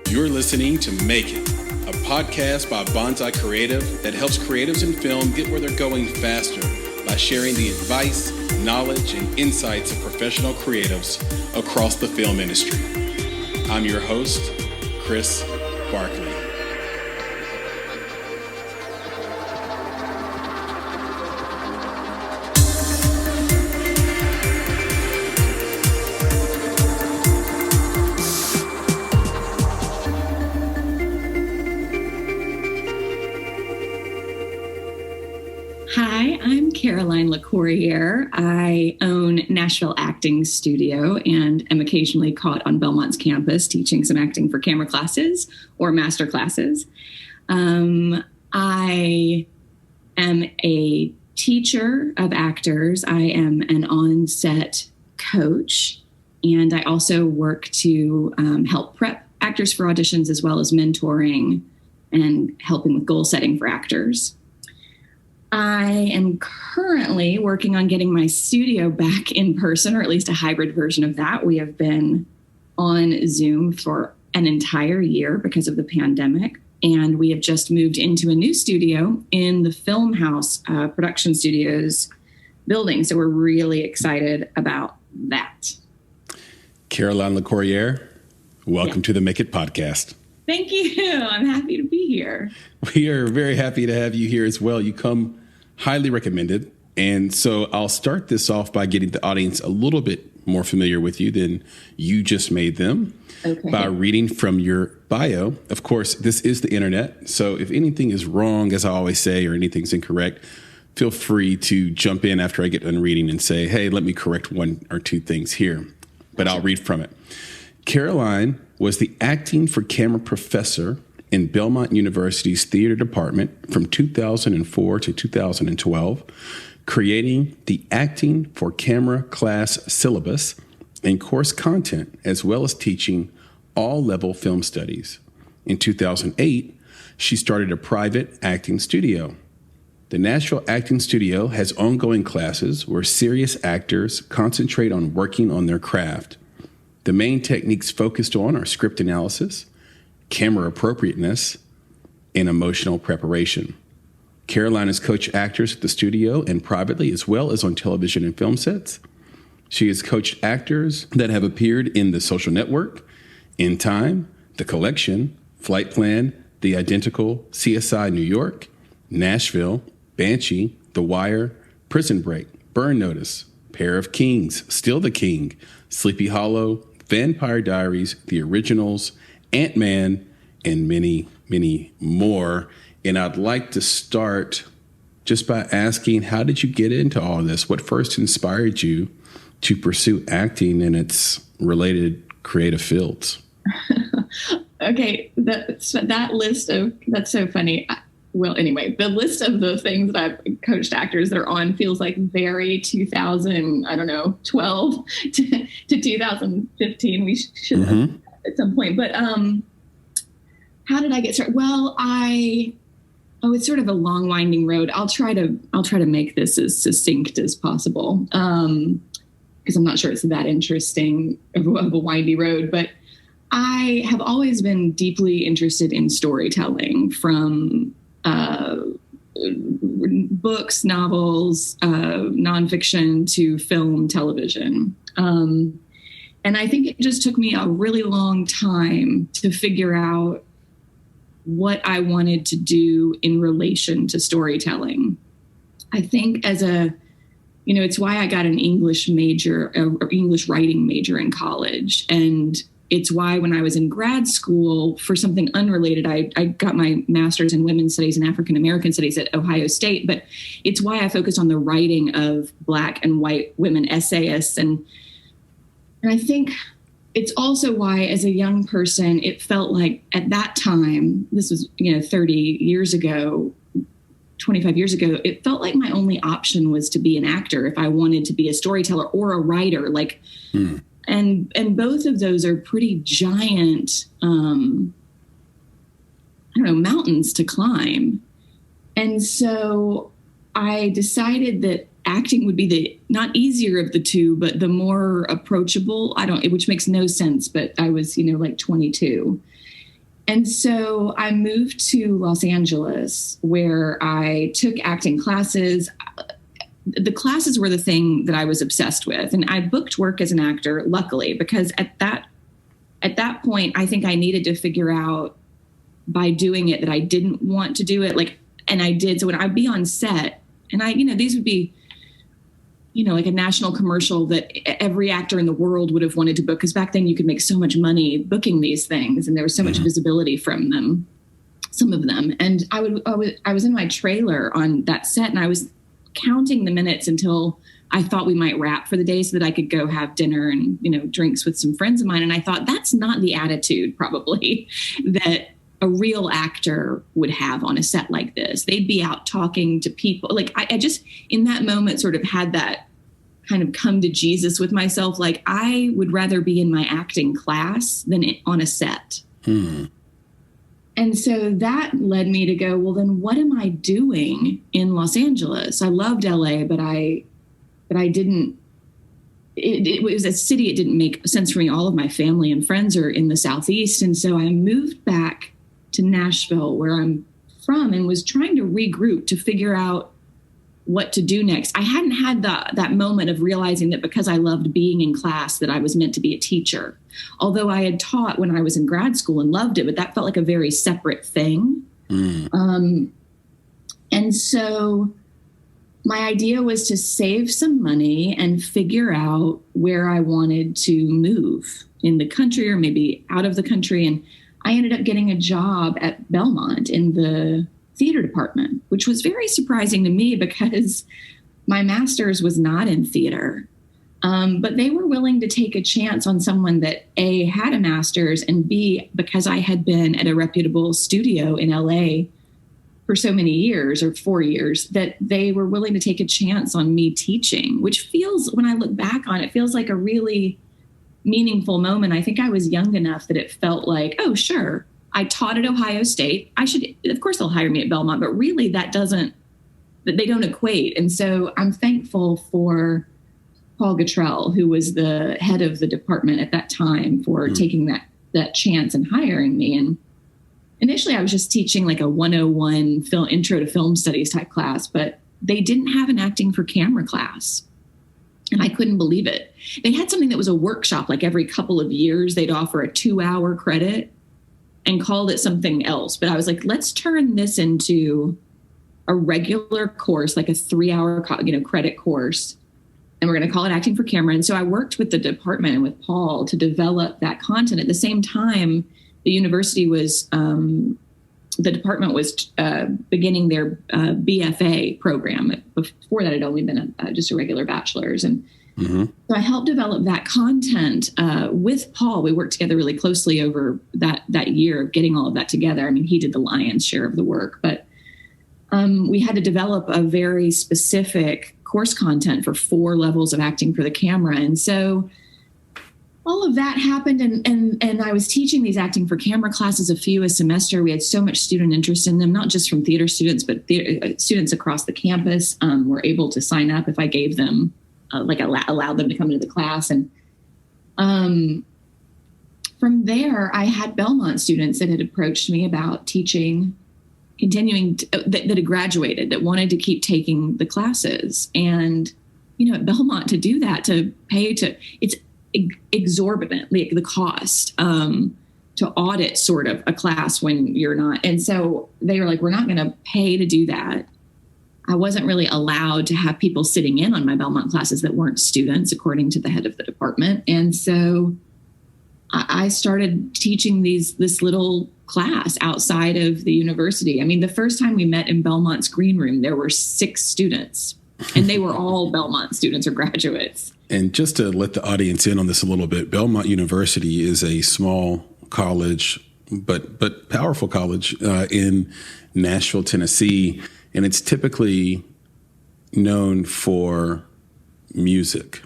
You're listening to Make It, a podcast by Bonsai Creative that helps creatives in film get where they're going faster by sharing the advice, knowledge, and insights of professional creatives across the film industry. I'm your host, Chris Barkley. Hi, I'm Caroline Locorriere. I own Nashville Acting Studio and am occasionally caught on Belmont's campus teaching some acting for camera classes or master classes. I am a teacher of actors. I am an on-set coach, and I also work to help prep actors for auditions as well as mentoring and helping with goal setting for actors. I am currently working on getting my studio back in person, or at least a hybrid version of that. We have been on Zoom for an entire year because of the pandemic, and we have just moved into a new studio in the Film House Production Studios building. So we're really excited about that. Caroline Locorriere, welcome to the Make It podcast. Thank you. I'm happy to be here. We are very happy to have you here as well. You come highly recommended. And so I'll start this off by getting the audience a little bit more familiar with you than you just made them by reading from your bio. Of course, this is the internet. So if anything is wrong, as I always say, or anything's incorrect, feel free to jump in after I get done reading and say, hey, let me correct one or two things here. But I'll read from it. Caroline was the acting for camera professor in Belmont University's theater department from 2004 to 2012, creating the acting for camera class syllabus and course content, as well as teaching all-level film studies. In 2008, she started a private acting studio. The Nashville Acting Studio has ongoing classes where serious actors concentrate on working on their craft. The main techniques focused on are script analysis, camera appropriateness, and emotional preparation. Caroline has coached actors at the studio and privately, as well as on television and film sets. She has coached actors that have appeared in The Social Network, In Time, The Collection, Flight Plan, The Identical, CSI New York, Nashville, Banshee, The Wire, Prison Break, Burn Notice, Pair of Kings, Still the King, Sleepy Hollow, Vampire Diaries, The Originals, Ant-Man, and many, many more. And I'd like to start just by asking, how did you get into all this? What first inspired you to pursue acting and its related creative fields? Okay, that list of, that's so funny. Well, anyway, the list of the things that I've coached actors that are on feels like very 12 to 2015. We should have at some point. But how did I get started? Well, it's sort of a long, winding road. I'll try to make this as succinct as possible because I'm not sure it's that interesting of a windy road. But I have always been deeply interested in storytelling, from books, novels, nonfiction to film, television. And I think it just took me a really long time to figure out what I wanted to do in relation to storytelling. I think it's why I got an English major, or English writing major in college. And it's why when I was in grad school, for something unrelated, I got my master's in women's studies and African American studies at Ohio State. But it's why I focused on the writing of Black and white women essayists. And I think it's also why, as a young person, it felt like at that time, this was 30 years ago, 25 years ago, it felt like my only option was to be an actor if I wanted to be a storyteller or a writer. And both of those are pretty giant, mountains to climb. And so I decided that acting would be the not easier of the two, but the more approachable. Which makes no sense, but I was, like 22. And so I moved to Los Angeles, where I took acting classes. The classes were the thing that I was obsessed with. And I booked work as an actor, luckily, because at that point, I think I needed to figure out by doing it that I didn't want to do it. And I did. So when I'd be on set, and these would be, like a national commercial that every actor in the world would have wanted to book. Because back then you could make so much money booking these things, and there was so much visibility from them, some of them. And I was in my trailer on that set, and I was counting the minutes until I thought we might wrap for the day so that I could go have dinner and, drinks with some friends of mine. And I thought that's not the attitude probably that a real actor would have on a set like this. They'd be out talking to people. Like I just in that moment sort of had that kind of come to Jesus with myself. Like I would rather be in my acting class than on a set. And so that led me to go, well, then what am I doing in Los Angeles? I loved LA, but I didn't, it was a city. It didn't make sense for me. All of my family and friends are in the Southeast. And so I moved back to Nashville, where I'm from, and was trying to regroup to figure out what to do next. I hadn't had that moment of realizing that because I loved being in class that I was meant to be a teacher. Although I had taught when I was in grad school and loved it, but that felt like a very separate thing. And so my idea was to save some money and figure out where I wanted to move in the country or maybe out of the country. And I ended up getting a job at Belmont in the theater department, which was very surprising to me because my master's was not in theater. But they were willing to take a chance on someone that A, had a master's, and B, because I had been at a reputable studio in LA for so many years, or 4 years, that they were willing to take a chance on me teaching, which feels, when I look back on it, feels like a really meaningful moment. I think I was young enough that it felt like, oh, sure, I taught at Ohio State. Of course they'll hire me at Belmont, but really they don't equate. And so I'm thankful for Paul Guttrell, who was the head of the department at that time, for taking that chance and hiring me. And initially I was just teaching like a 101 intro to film studies type class, but they didn't have an acting for camera class. And I couldn't believe it. They had something that was a workshop, like every couple of years, they'd offer a 2-hour credit and called it something else. But I was like, let's turn this into a regular course, like a 3-hour, credit course. And we're going to call it Acting for Camera. And so I worked with the department and with Paul to develop that content. At the same time, the university was, the department was beginning their BFA program. Before that, it had only been just a regular bachelor's. And so I helped develop that content with Paul. We worked together really closely over that year of getting all of that together. I mean, he did the lion's share of the work, but we had to develop a very specific course content for 4 levels of acting for the camera. And so all of that happened, and I was teaching these acting for camera classes, a few a semester. We had so much student interest in them, not just from theater students, but students across the campus were able to sign up if I gave them, allowed them to come into the class. And from there, I had Belmont students that had approached me about teaching, continuing that had graduated, that wanted to keep taking the classes. And, at Belmont, to do that, to pay it's exorbitant, like the cost to audit sort of a class when you're not. And so they were like, we're not going to pay to do that. I wasn't really allowed to have people sitting in on my Belmont classes that weren't students, according to the head of the department. And so I started teaching this little class outside of the university. I mean, the first time we met in Belmont's green room, there were 6 students, and they were all Belmont students or graduates. And just to let the audience in on this a little bit, Belmont University is a small college, but powerful college in Nashville, Tennessee. And it's typically known for music,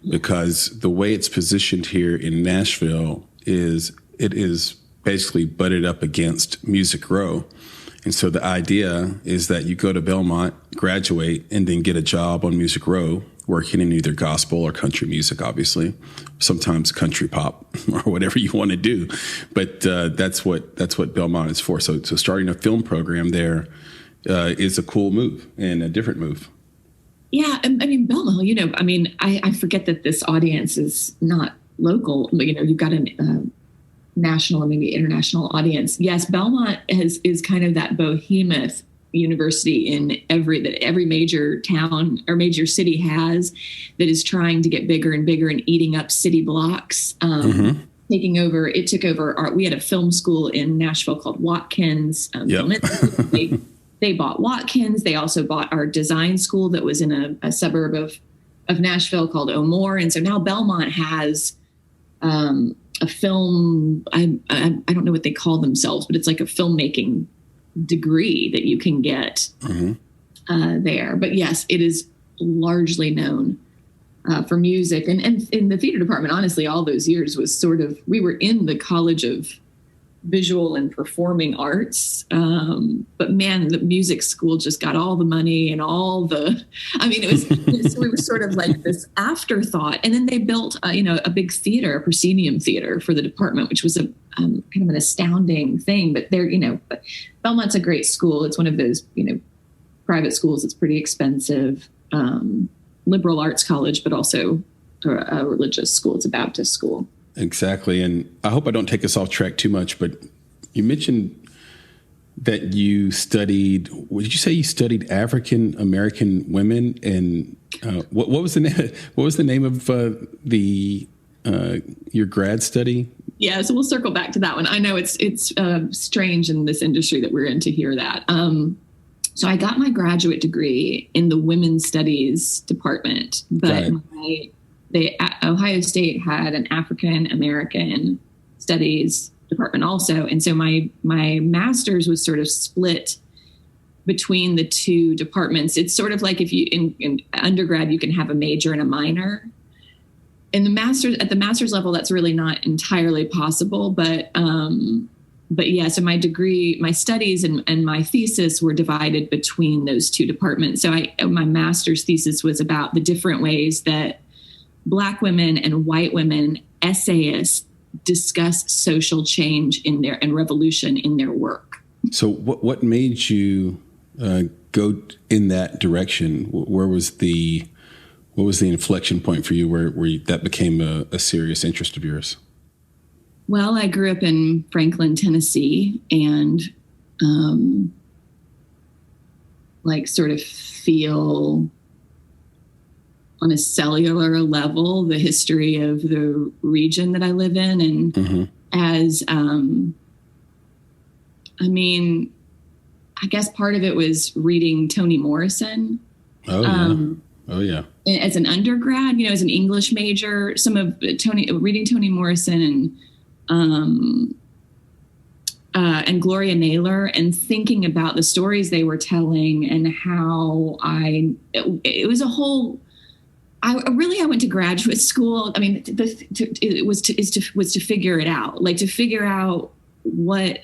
because the way it's positioned here in Nashville is it is basically butted up against Music Row. And so the idea is that you go to Belmont, graduate and then get a job on Music Row, working in either gospel or country music, obviously, sometimes country pop or whatever you want to do. But that's what Belmont is for. So starting a film program there is a cool move and a different move. Yeah, I mean, Belmont, I forget that this audience is not local. You've got a national and maybe international audience. Yes, Belmont is kind of that behemoth university in every major town or major city has, that is trying to get bigger and bigger and eating up city blocks. It took over we had a film school in Nashville called Watkins. They bought Watkins. They also bought our design school that was in a suburb of Nashville called O'More. And so now Belmont has a film, I don't know what they call themselves, but it's like a filmmaking degree that you can get there. But yes, it is largely known for music. And in the theater department, honestly, all those years was sort of, we were in the College of Visual and Performing Arts. But man, the music school just got all the money and we were sort of like this afterthought. And then they built, a big theater, a proscenium theater for the department, which was a kind of an astounding thing. But but Belmont's a great school. It's one of those, private schools. It's pretty expensive, liberal arts college, but also a religious school. It's a Baptist school. Exactly. And I hope I don't take us off track too much, but you mentioned that you studied, what did you say you studied African American women? And what was the name? What was the name of your grad study? Yeah, so we'll circle back to that one. I know it's strange in this industry that we're in to hear that. So I got my graduate degree in the women's studies department, but Ohio State had an African American studies department also. And so my master's was sort of split between the two departments. It's sort of like if you in undergrad, you can have a major and a minor. At the master's level, that's really not entirely possible. But yeah, so my degree, my studies and my thesis were divided between those two departments. So my master's thesis was about the different ways that Black women and white women essayists discuss social change and revolution in their work. So what made you go in that direction? What was the inflection point for you where that became a serious interest of yours? Well, I grew up in Franklin, Tennessee, and sort of feel on a cellular level the history of the region that I live in. And as, I guess part of it was reading Toni Morrison. Oh, yeah. As an undergrad, as an English major, reading Toni Morrison and Gloria Naylor, and thinking about the stories they were telling and how it was a whole. I went to graduate school. I mean, it was to figure it out, to figure out what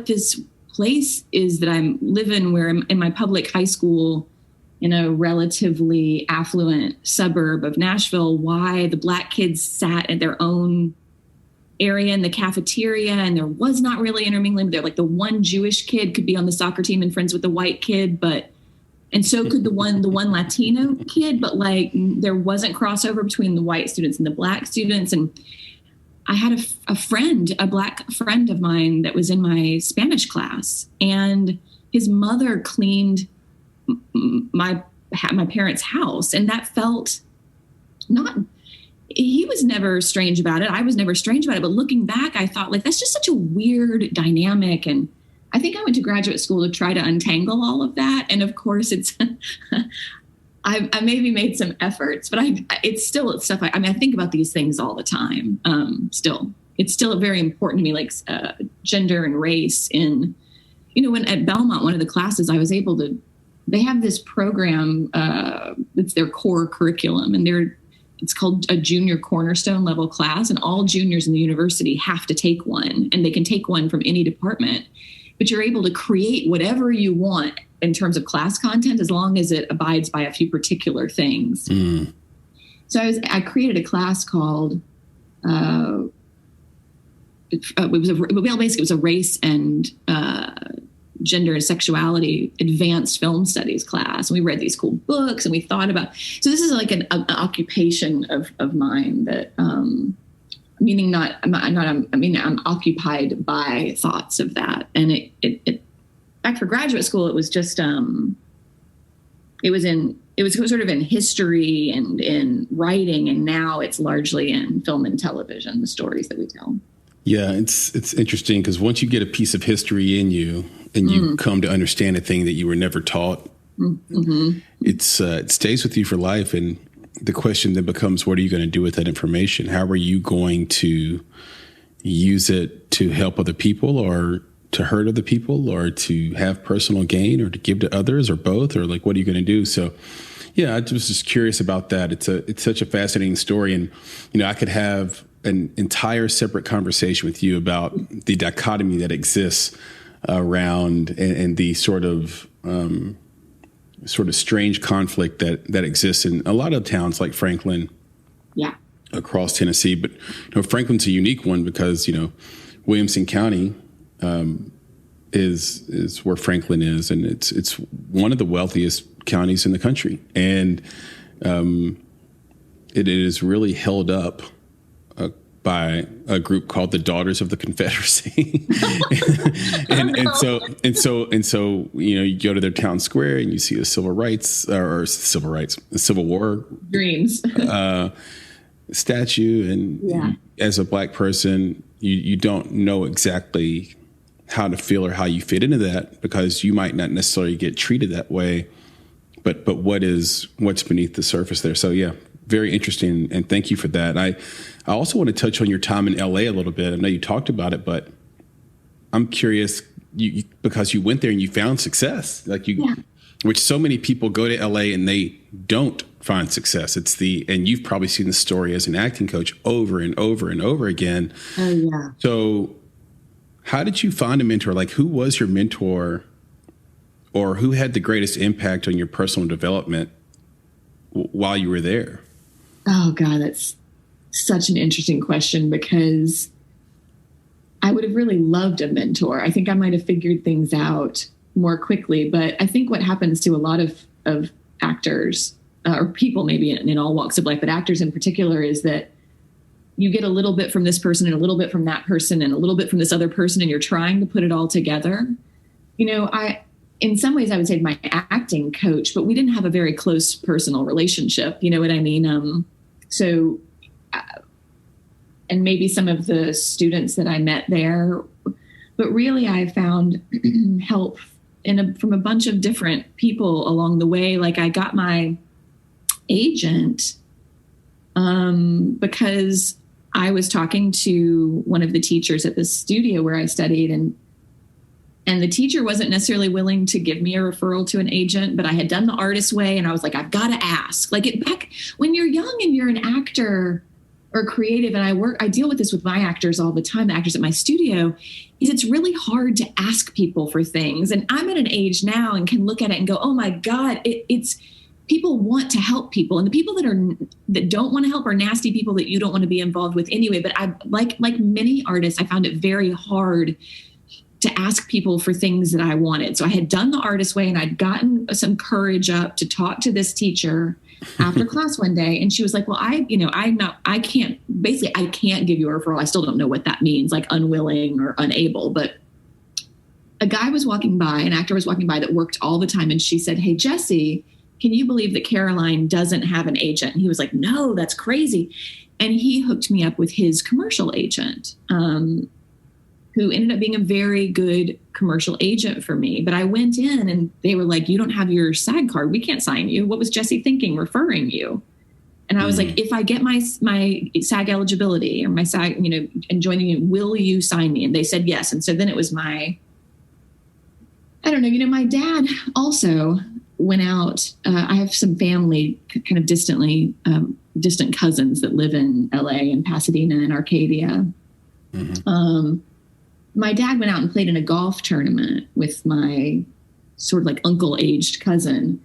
this place is that I'm living, where I'm in my public high school in a relatively affluent suburb of Nashville, why the Black kids sat at their own area in the cafeteria and there was not really intermingling. They're like the one Jewish kid could be on the soccer team and friends with the white kid, and so could the one Latino kid, but there wasn't crossover between the white students and the Black students. And I had a Black friend of mine that was in my Spanish class, and his mother cleaned my parents' house, and that felt he was never strange about it. I was never strange about it. But looking back, I thought that's just such a weird dynamic. And I think I went to graduate school to try to untangle all of that. And of course it's, I maybe made some efforts, but it's still stuff. I think about these things all the time. It's still very important to me, gender and race when at Belmont, one of the classes I was able to, they have this program, it's their core curriculum, and it's called a junior cornerstone level class, and all juniors in the university have to take one, and they can take one from any department. but you're able to create whatever you want in terms of class content as long as it abides by a few particular things. So I created a class called it was a race and gender and sexuality advanced film studies class. And we read these cool books and we thought about, so this is like an occupation of mine that, I'm occupied by thoughts of that. And it back for graduate school, it was just, it was sort of in history and in writing. And now it's largely in film and television, the stories that we tell. Yeah, it's interesting because once you get a piece of history in you and you come to understand a thing that you were never taught, it stays with you for life. And the question then becomes, what are you going to do with that information? How are you going to use it to help other people or to hurt other people or to have personal gain or to give to others or both? Or like, what are you going to do? So, yeah, I was just curious about that. It's such a fascinating story. And, I could have an entire separate conversation with you about the dichotomy that exists around and the sort of strange conflict that exists in a lot of towns like Franklin, across Tennessee. But Franklin's a unique one because Williamson County is where Franklin is, and it's one of the wealthiest counties in the country, and it is really held up by a group called the Daughters of the Confederacy. and so you go to their town square and you see the Civil War dreams statue. And as a Black person, you don't know exactly how to feel or how you fit into that because you might not necessarily get treated that way, but what's beneath the surface there. So yeah, very interesting. And thank you for that. I also want to touch on your time in LA a little bit. I know you talked about it, but I'm curious because you went there and you found success, which so many people go to LA and they don't find success. And you've probably seen the story as an acting coach over and over and over again. Oh yeah. So how did you find a mentor? Like, who was your mentor or who had the greatest impact on your personal development while you were there? Oh God, that's such an interesting question because I would have really loved a mentor. I think I might have figured things out more quickly, but I think what happens to a lot of actors or people maybe in all walks of life, but actors in particular, is that you get a little bit from this person and a little bit from that person and a little bit from this other person, and you're trying to put it all together. In some ways I would say my acting coach, but we didn't have a very close personal relationship. You know what I mean? And maybe some of the students that I met there, but really I found help from a bunch of different people along the way. Like I got my agent because I was talking to one of the teachers at the studio where I studied, and the teacher wasn't necessarily willing to give me a referral to an agent, but I had done the artist way. And I was like, I've got to ask. Back when you're young and you're an actor or creative, and I deal with this with my actors all the time, the actors at my studio, is it's really hard to ask people for things. And I'm at an age now and can look at it and go, oh my God, it's people want to help people. And the people that don't want to help are nasty people that you don't want to be involved with anyway. But I like many artists, I found it very hard to ask people for things that I wanted. So I had done the artist way and I'd gotten some courage up to talk to this teacher after class one day. And she was like, well, I can't give you a referral. I still don't know what that means, like unwilling or unable. But a guy was walking by, an actor was walking by that worked all the time. And she said, hey, Jesse, can you believe that Caroline doesn't have an agent? And he was like, no, that's crazy. And he hooked me up with his commercial agent, who ended up being a very good commercial agent for me. But I went in and they were like, you don't have your SAG card. We can't sign you. What was Jesse thinking referring you? And I was like, if I get my SAG eligibility or my SAG, and joining you, will you sign me? And they said yes. And so then it was my dad also went out. I have some family kind of distant cousins that live in LA and Pasadena and Arcadia. Mm-hmm. my dad went out and played in a golf tournament with my sort of like uncle-aged cousin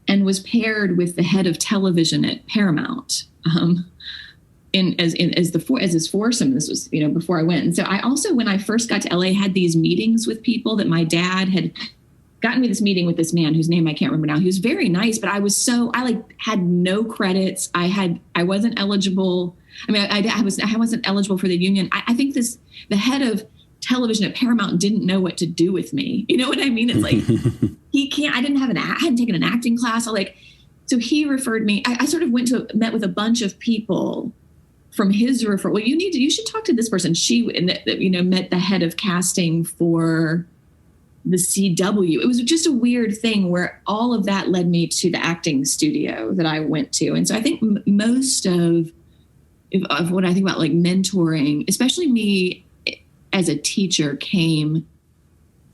and was paired with the head of television at Paramount as his foursome. This was, before I went. And so I also, when I first got to LA, had these meetings with people that my dad had gotten me this meeting with this man whose name I can't remember now. He was very nice, but I had no credits. I wasn't eligible. I mean, I wasn't eligible for the union. I think the head of television at Paramount didn't know what to do with me. You know what I mean? It's like, I hadn't taken an acting class. So he referred me. I sort of met with a bunch of people from his referral. Well, you should talk to this person. She, met the head of casting for the CW. It was just a weird thing where all of that led me to the acting studio that I went to. And so I think most of what I think about like mentoring, especially me as a teacher, came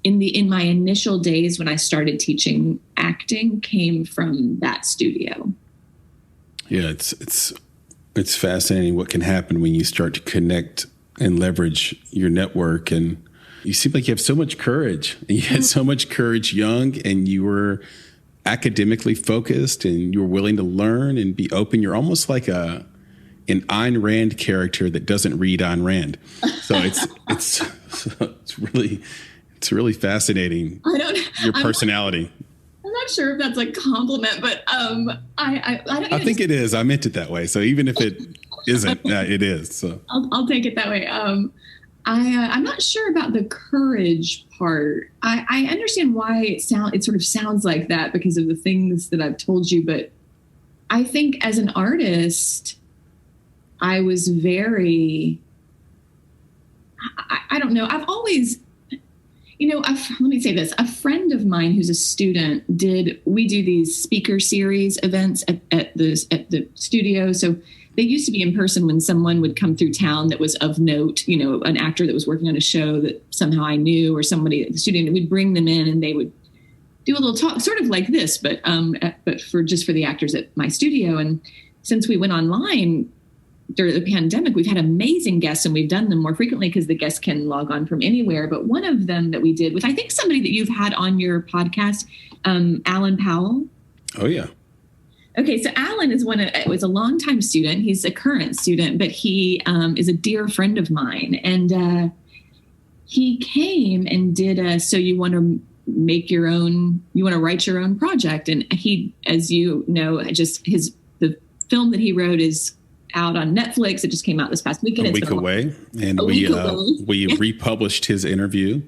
in my initial days when I started teaching acting, came from that studio. Yeah, it's fascinating what can happen when you start to connect and leverage your network. And you seem like you have so much courage. And you had so much courage young, and you were academically focused, and you were willing to learn and be open. You're almost like an Ayn Rand character that doesn't read Ayn Rand. So it's really fascinating. Your personality. I'm not sure if that's a compliment, but I think it is. I meant it that way. So even if it isn't, it is. So I'll take it that way. I'm not sure about the courage part. I understand why it sort of sounds like that because of the things that I've told you. But I think as an artist, I was very, I don't know. I've always, let me say this. A friend of mine who's a student we do these speaker series events at the studio. So they used to be in person when someone would come through town that was of note, an actor that was working on a show that somehow I knew, or somebody at the studio, and we'd bring them in and they would do a little talk, sort of like this, but for the actors at my studio. And since we went online during the pandemic, we've had amazing guests, and we've done them more frequently because the guests can log on from anywhere. But one of them that we did with, I think, somebody that you've had on your podcast, Alan Powell. Oh, yeah. Okay, so Alan was a longtime student. He's a current student, but he is a dear friend of mine. And he came and did so you want to write your own project. And he, as you know, the film that he wrote is out on Netflix. It just came out this past weekend. A week away. And we republished his interview.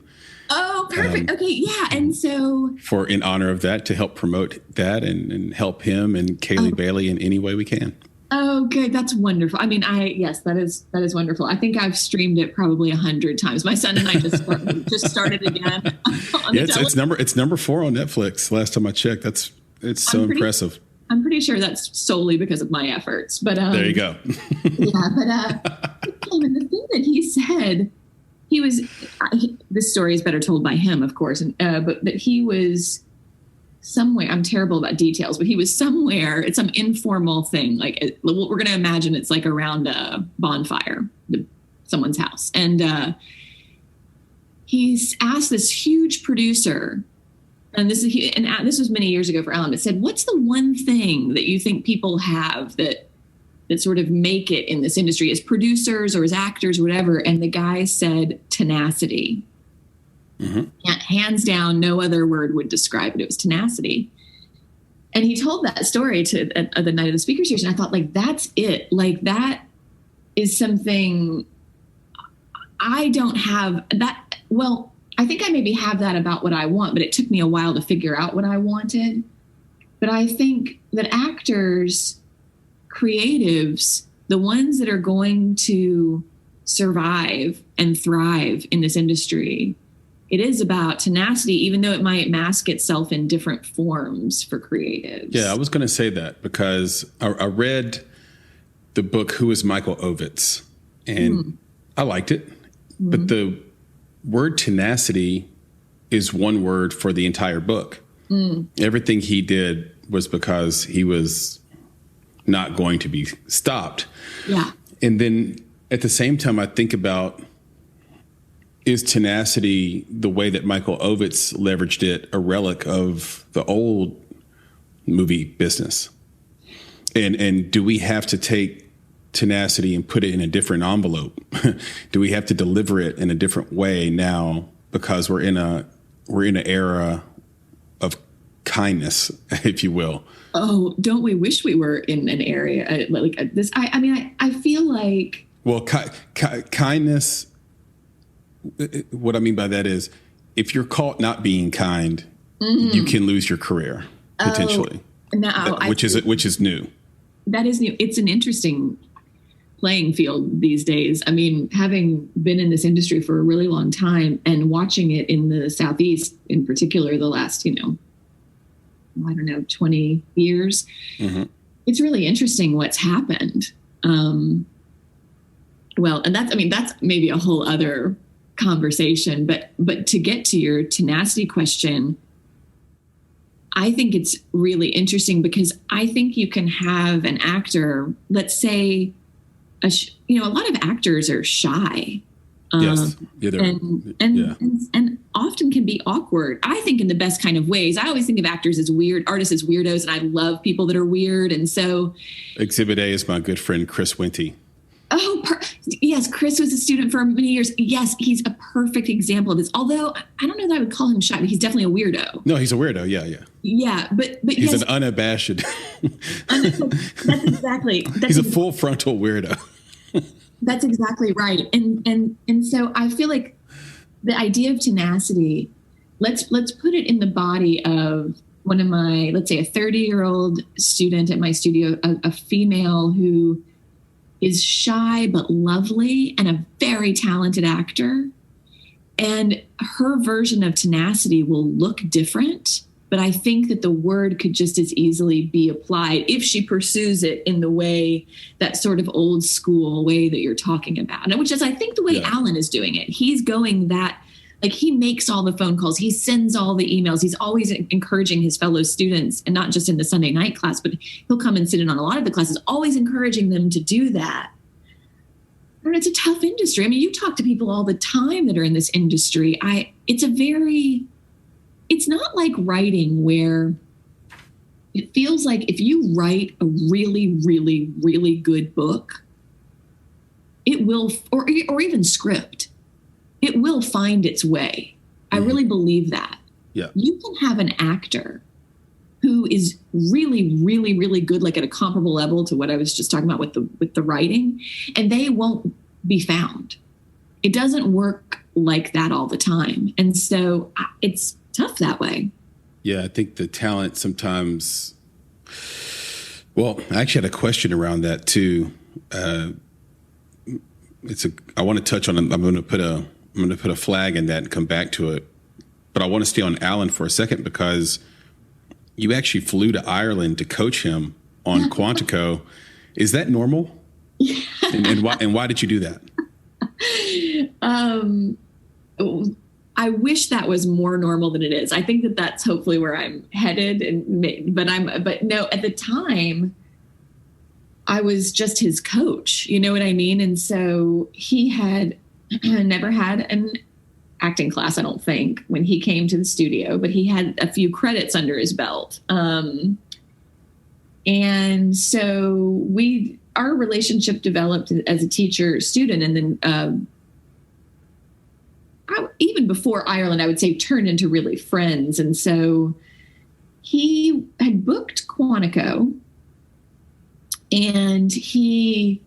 Oh, perfect. Okay, yeah. And so in honor of that, to help promote that and help him and Kaylee Bailey in any way we can. Oh, good. That's wonderful. I mean, yes, that is wonderful. I think I've streamed it probably 100 times. My son and I just started again. It's number 4 on Netflix. Last time I checked, it's so impressive. I'm pretty sure that's solely because of my efforts. But there you go. Yeah, but and the thing that he said. This story is better told by him, of course, but he was somewhere, I'm terrible about details, but he was somewhere at some informal thing. Like we're going to imagine it's like around a bonfire, someone's house. And he's asked this huge producer, and this was many years ago for Alan, but said, what's the one thing that you think people have that sort of make it in this industry as producers or as actors or whatever? And the guy said tenacity. Mm-hmm. Hands down, no other word would describe it. It was tenacity. And he told that story at the night of the speaker series. And I thought, like, that's it. Like, that is something I don't have that. Well, I think I maybe have that about what I want, but it took me a while to figure out what I wanted. But I think that actors, creatives, the ones that are going to survive and thrive in this industry, it is about tenacity, even though it might mask itself in different forms for creatives. Yeah, I was going to say that because I read the book Who is Michael Ovitz, and I liked it. Mm-hmm. But the word tenacity is one word for the entire book. Everything he did was because he was not going to be stopped. Yeah. And then at the same time, I think about is tenacity, the way that Michael Ovitz leveraged it, a relic of the old movie business? And do we have to take tenacity and put it in a different envelope? Do we have to deliver it in a different way now because we're in an era of kindness, if you will? Oh, don't we wish we were in an area like this? I feel like, well, kindness. What I mean by that is, if you're caught not being kind, you can lose your career potentially. Which is new. That is new. It's an interesting playing field these days. I mean, having been in this industry for a really long time and watching it in the Southeast, in particular, the last, 20 years, it's really interesting what's happened. And that's maybe a whole other conversation, but to get to your tenacity question, I think it's really interesting because I think you can have an actor, let's say, a lot of actors are shy. Yes. And often can be awkward. I think in the best kind of ways. I always think of actors as weird, artists as weirdos, and I love people that are weird. And so Exhibit A is my good friend, Chris Winty. Oh, yes. Chris was a student for many years. Yes, he's a perfect example of this. Although I don't know that I would call him shy, but he's definitely a weirdo. No, he's a weirdo. Yeah. Yeah, but he's an unabashed. That's exactly. He's a full frontal weirdo. That's exactly right. And so I feel like the idea of tenacity, let's put it in the body of one of my, let's say, a 30-year-old student at my studio, a female who is shy but lovely and a very talented actor. And her version of tenacity will look different, but I think that the word could just as easily be applied if she pursues it in the way, that sort of old school way that you're talking about, which is, I think, the way Alan is doing it. He's going that, like, he makes all the phone calls, he sends all the emails, he's always encouraging his fellow students, and not just in the Sunday night class, but he'll come and sit in on a lot of the classes, always encouraging them to do that. And it's a tough industry. I mean, you talk to people all the time that are in this industry. It's not like writing, where it feels like if you write a really, really, really good book, it will, or even script, it will find its way. I really believe that. Yeah. You can have an actor who is really, really, really good, like at a comparable level to what I was just talking about with the writing, and they won't be found. It doesn't work like that all the time. And so it's tough that way. Yeah, I think the talent sometimes, well, I actually had a question around that too. I want to touch on it. I'm going to put a flag in that and come back to it. But I want to stay on Alan for a second, because you actually flew to Ireland to coach him on Quantico. Is that normal? And why did you do that? I wish that was more normal than it is. I think that that's hopefully where I'm headed. But no, at the time, I was just his coach. You know what I mean? And so he had never had an acting class, I don't think, when he came to the studio, but he had a few credits under his belt. And so our relationship developed as a teacher-student, and then even before Ireland, I would say, turned into really friends. And so he had booked Quantico, and he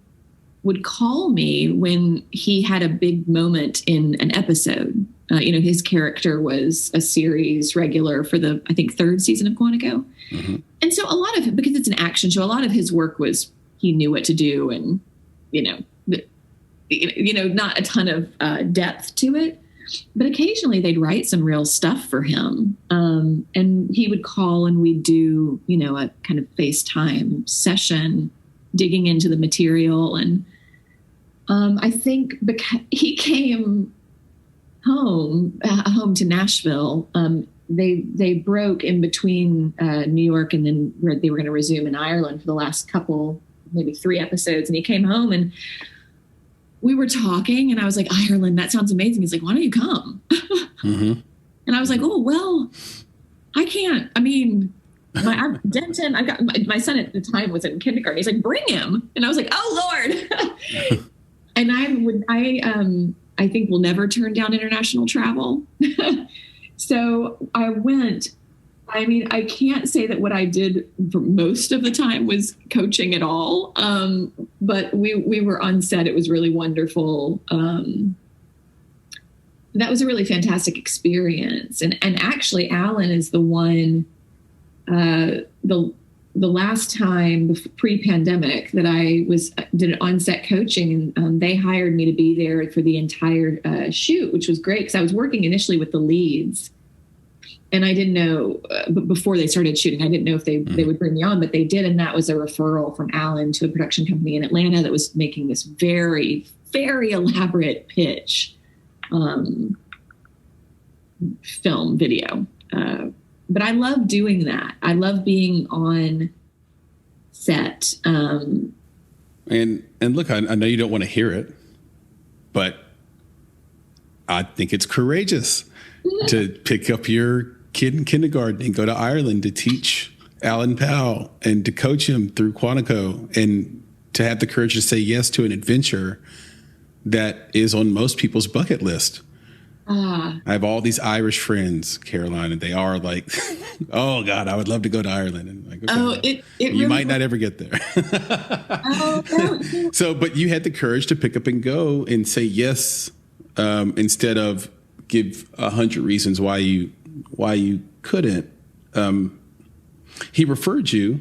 would call me when he had a big moment in an episode. His character was a series regular for the, I think, third season of Quantico. Mm-hmm. And so a lot of it, because it's an action show, a lot of his work was, he knew what to do, and, not a ton of depth to it. But occasionally they'd write some real stuff for him. And he would call, and we'd do, a kind of FaceTime session, digging into the material. And I think because he came home to Nashville, they broke in between New York, and then they were going to resume in Ireland for the last couple, maybe 3 episodes. And he came home, and we were talking and I was like, Ireland, that sounds amazing. He's like, why don't you come? Mm-hmm. And I was like, oh, well, I can't. I mean, I'm Denton. I got my son at the time was in kindergarten. He's like, bring him. And I was like, oh Lord. And I think we'll never turn down international travel. So I went. I mean, I can't say that what I did for most of the time was coaching at all. But we were on set. It was really wonderful. That was a really fantastic experience. And actually, Alan is the one, the last time pre-pandemic that I did on-set coaching, and they hired me to be there for the entire shoot, which was great because I was working initially with the leads. And I didn't know, but before they started shooting, I didn't know if they would bring me on, but they did. And that was a referral from Alan to a production company in Atlanta that was making this very, very elaborate pitch film video. But I love doing that. I love being on set. And look, I know you don't want to hear it, but I think it's courageous to pick up your kid in kindergarten and go to Ireland to teach Alan Powell and to coach him through Quantico and to have the courage to say yes to an adventure that is on most people's bucket list. I have all these Irish friends, Caroline, and they are like, oh God, I would love to go to Ireland. And like, okay, you really might not ever get there. So, but you had the courage to pick up and go and say yes, instead of give 100 reasons why you couldn't. He referred you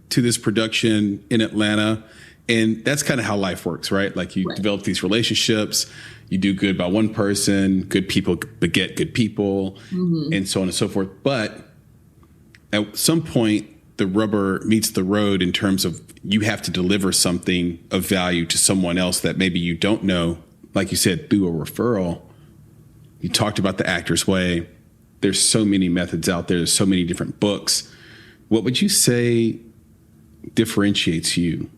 to this production in Atlanta, and that's kind of how life works, right? Like you develop these relationships, you do good by one person, good people beget good people, and so on and so forth. But at some point, the rubber meets the road in terms of you have to deliver something of value to someone else that maybe you don't know, like you said, through a referral. You talked about the Actor's Way. There's so many methods out there. There's so many different books. What would you say differentiates you,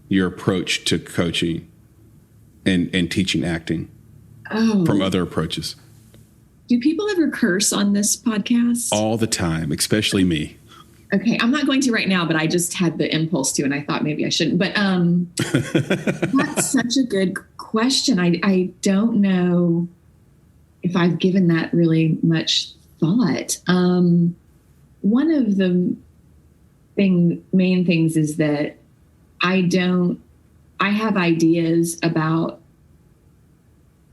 your approach to coaching and teaching acting from other approaches? Do people ever curse on this podcast? All the time, especially me. Okay, I'm not going to right now, but I just had the impulse to, and I thought maybe I shouldn't. But that's such a good question. I don't know if I've given that really much thought. One of the main things is that I have ideas about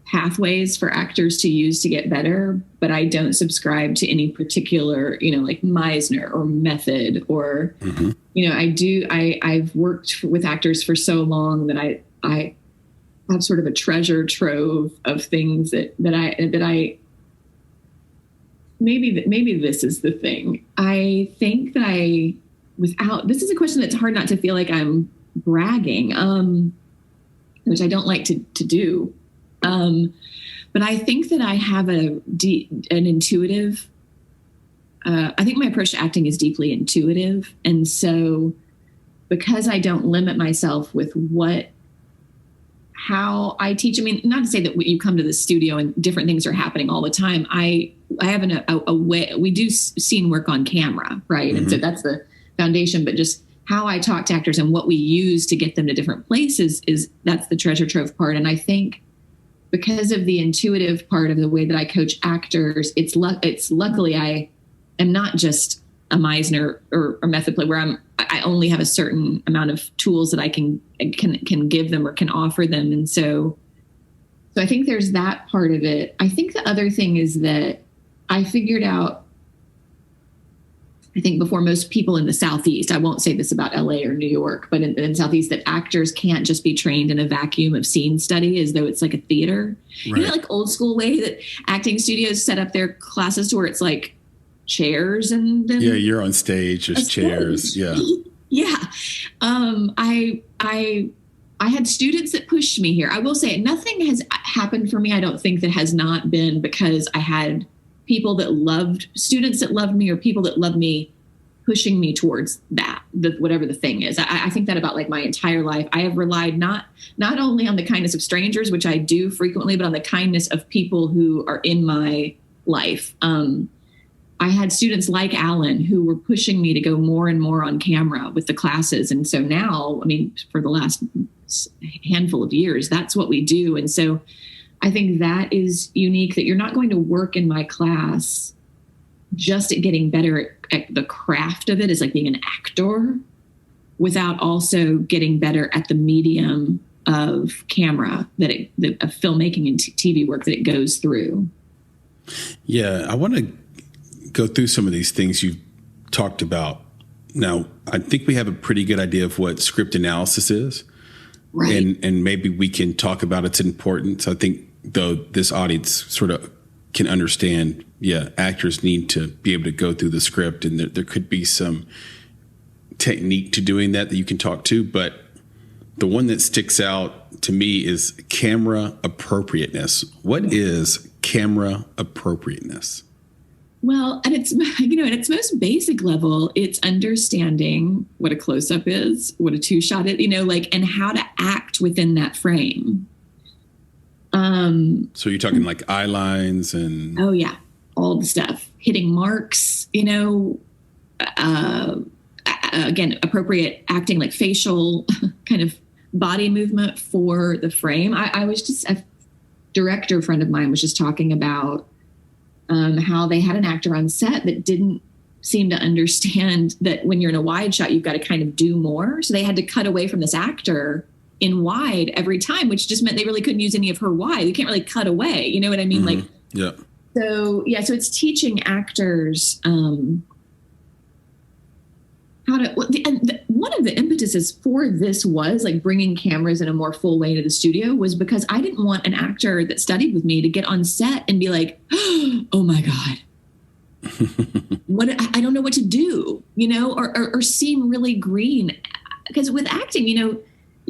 pathways for actors to use to get better, but I don't subscribe to any particular, like Meisner or method or, I've worked with actors for so long that I have sort of a treasure trove of things that I maybe this is the thing. I think that this is a question that's hard not to feel like I'm bragging, which I don't like to do. But I think that I have an intuitive, I think my approach to acting is deeply intuitive. And so because I don't limit myself with how I teach, I mean, not to say that you come to the studio and different things are happening all the time. I have a way, we do scene work on camera, right? And so that's the foundation, but just how I talk to actors and what we use to get them to different places that's the treasure trove part. And I think because of the intuitive part of the way that I coach actors, it's luckily I am not just a Meisner or method play where I only have a certain amount of tools that I can give them or can offer them. And so I think there's that part of it. I think the other thing is that I figured out, I think before most people in the Southeast, I won't say this about LA or New York, but in the Southeast, that actors can't just be trained in a vacuum of scene study as though it's like a theater. Right. Like old school way that acting studios set up their classes to where it's like chairs and then you're on stage, there's chairs. Yeah. Yeah. I had students that pushed me here. I will say nothing has happened for me, I don't think, that has not been because I had students that loved me or people that loved me pushing me towards that. whatever the thing is. I think that about like my entire life. I have relied not only on the kindness of strangers, which I do frequently, but on the kindness of people who are in my life. I had students like Alan who were pushing me to go more and more on camera with the classes. And so now, I mean, for the last handful of years, that's what we do. And so I think that is unique, that you're not going to work in my class just at getting better at the craft of it, as like being an actor, without also getting better at the medium of camera, of filmmaking and TV work that it goes through. Yeah, I want to go through some of these things you've talked about. Now, I think we have a pretty good idea of what script analysis is. Right. And maybe we can talk about its importance. I think, though, this audience sort of can understand, actors need to be able to go through the script, and there could be some technique to doing that you can talk to. But the one that sticks out to me is camera appropriateness. What is camera appropriateness? Well, at its most basic level, it's understanding what a close-up is, what a two-shot is, and how to act within that frame. So you're talking like eye lines and... Oh, yeah. All the stuff. Hitting marks, again, appropriate acting, like facial kind of body movement for the frame. I was just... A director friend of mine was just talking about how they had an actor on set that didn't seem to understand that when you're in a wide shot, you've got to kind of do more. So they had to cut away from this actor in wide every time, which just meant they really couldn't use any of her wide. You can't really cut away. You know what I mean? Mm-hmm. So it's teaching actors how to, one of the impetuses for this was like bringing cameras in a more full way into the studio, was because I didn't want an actor that studied with me to get on set and be like, oh my God, I don't know what to do, or seem really green. Because with acting, you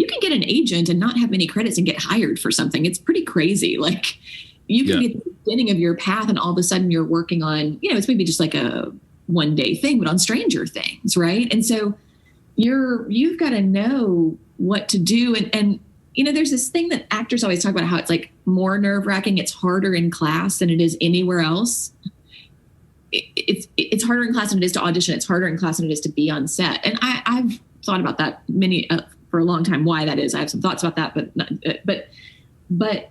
can get an agent and not have many credits and get hired for something. It's pretty crazy. Like you can get the beginning of your path and all of a sudden you're working on, it's maybe just like a one-day thing, but on Stranger Things, right? And so you've got to know what to do. And there's this thing that actors always talk about, how it's like more nerve-wracking. It's harder in class than it is anywhere else. It's harder in class than it is to audition. It's harder in class than it is to be on set. And I've thought about that for a long time, why that is. I have some thoughts about that, but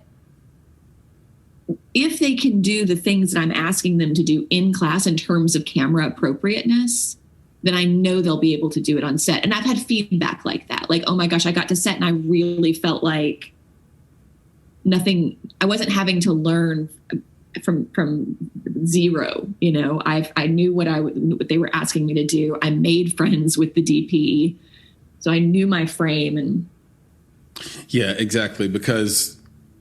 if they can do the things that I'm asking them to do in class in terms of camera appropriateness, then I know they'll be able to do it on set. And I've had feedback like that. Like, oh my gosh, I got to set and I really felt like I wasn't having to learn from zero. I knew what they were asking me to do. I made friends with the DP. So I knew my frame. And yeah, exactly. Because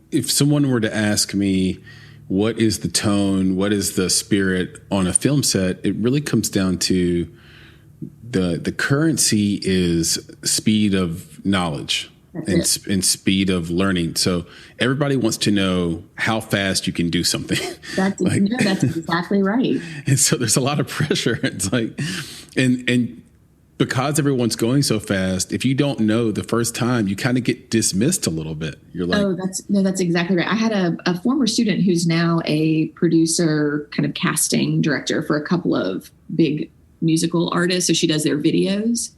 if someone were to ask me, what is the tone, what is the spirit on a film set, it really comes down to the currency is speed of knowledge and speed of learning. So everybody wants to know how fast you can do something. That's exactly right. And so there's a lot of pressure. It's like, and because everyone's going so fast, if you don't know the first time, you kind of get dismissed a little bit. You're like, that's exactly right. I had a former student who's now a producer, kind of casting director for a couple of big musical artists. So she does their videos.